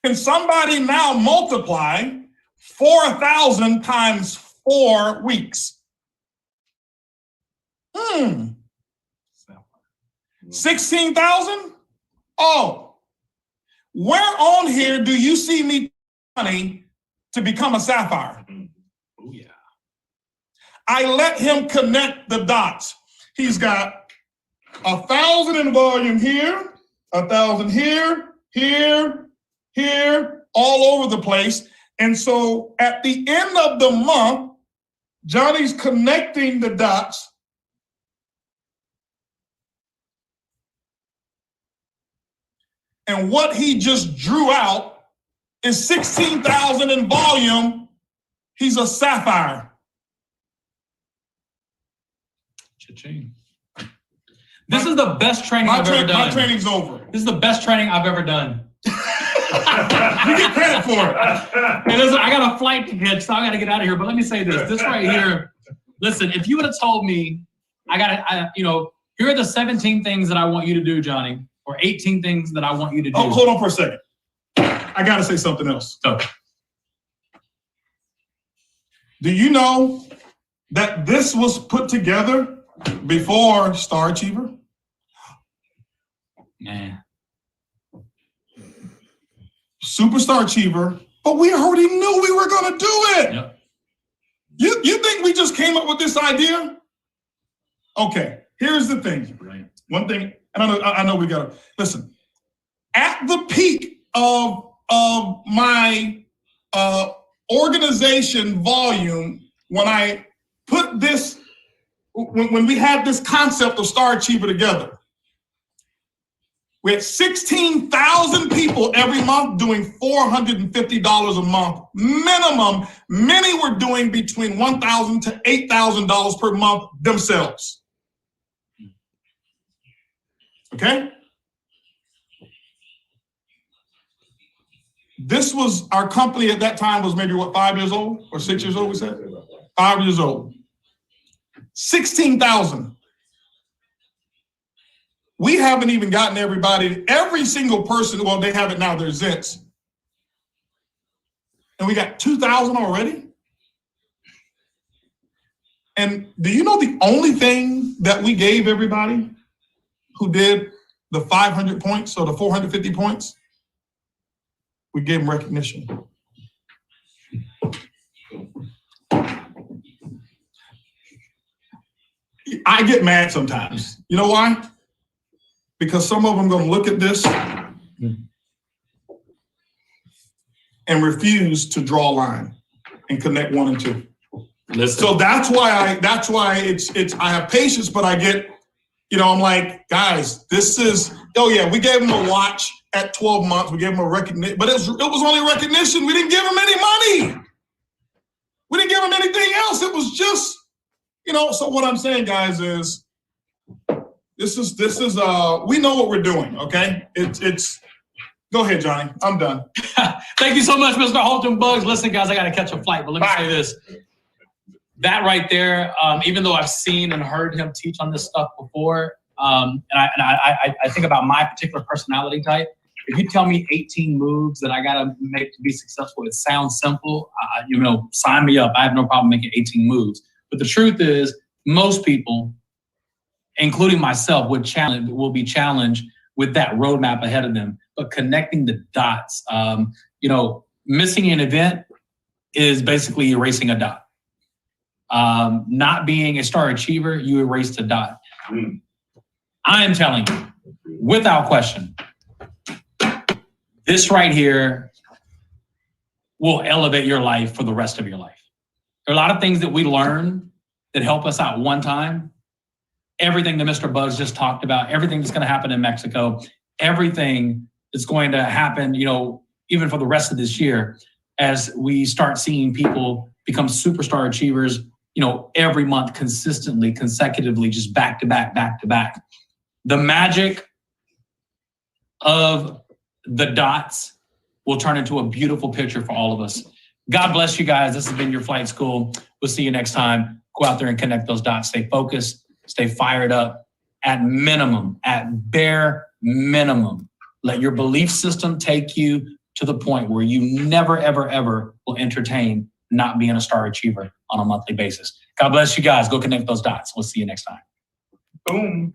Can somebody now multiply 4,000 times 4 weeks? 16,000? Oh, where on here do you see me money to become a sapphire? Oh, yeah. I let him connect the dots. He's got 1,000 in volume here, 1,000 here, here, all over the place. And so at the end of the month, Johnny's connecting the dots. And what he just drew out is 16,000 in volume. He's a sapphire.
Cha-ching. This is the best training I've ever done.
My training's over.
This is the best training I've ever done.
You get credit for it.
Hey, listen, I got a flight to catch, so I got to get out of here. But let me say this. This right here, listen, if you would have told me, here are the 17 things that I want you to do, Johnny, or 18 things that I want you to do.
Oh, hold on for a second. I got to say something else.
Okay.
Do you know that this was put together before Star Achiever?
Nah.
Superstar Achiever But we already knew we were going to do it.
Yep.
You think we just came up with this idea? Okay, here's the thing.
Right.
One thing, and I know we got to listen. At the peak of my organization volume, when I put this, when we had this concept of Star Achiever together, we had 16,000 people every month doing $450 a month minimum. Many were doing between $1,000 to $8,000 per month themselves. Okay? This was, our company at that time was maybe what, 5 years old or 6 years old, we said? 5 years old. 16,000. We haven't even gotten every single person, well, they have it now, they're Zents. And we got 2,000 already? And do you know the only thing that we gave everybody who did the 500 points or the 450 points? We gave them recognition. I get mad sometimes. You know why? Because some of them going to look at this and refuse to draw a line and connect 1 and 2.
Listen.
So that's why it's I have patience, but I get, I'm like, guys, this is, oh yeah, we gave them a watch at 12 months. We gave them a recognition, but it was only recognition. We didn't give them any money. We didn't give them anything else. It was just, so what I'm saying, guys, is this is we know what we're doing, okay? It's go ahead, Johnny. I'm done.
Thank you so much, Mr. Halton Bugs. Listen, guys, I got to catch a flight, but let me say this. That right there, even though I've seen and heard him teach on this stuff before, and I think about my particular personality type. If you tell me 18 moves that I got to make to be successful, it sounds simple. Sign me up. I have no problem making 18 moves. But the truth is, most people, including myself, will be challenged with that roadmap ahead of them. But connecting the dots, missing an event is basically erasing a dot. Not being a star achiever, you erased a dot. I am telling you, without question, this right here will elevate your life for the rest of your life. There are a lot of things that we learn that help us out one time. Everything that Mr. Bugs just talked about, everything that's going to happen in Mexico, everything that's going to happen, even for the rest of this year, as we start seeing people become superstar achievers, every month consistently, consecutively, just back to back, back to back. The magic of the dots will turn into a beautiful picture for all of us. God bless you guys. This has been your flight school. We'll see you next time. Go out there and connect those dots. Stay focused, stay fired up. At bare minimum, let your belief system take you to the point where you never, ever, ever will entertain not being a star achiever on a monthly basis. God bless you guys. Go connect those dots. We'll see you next time.
Boom.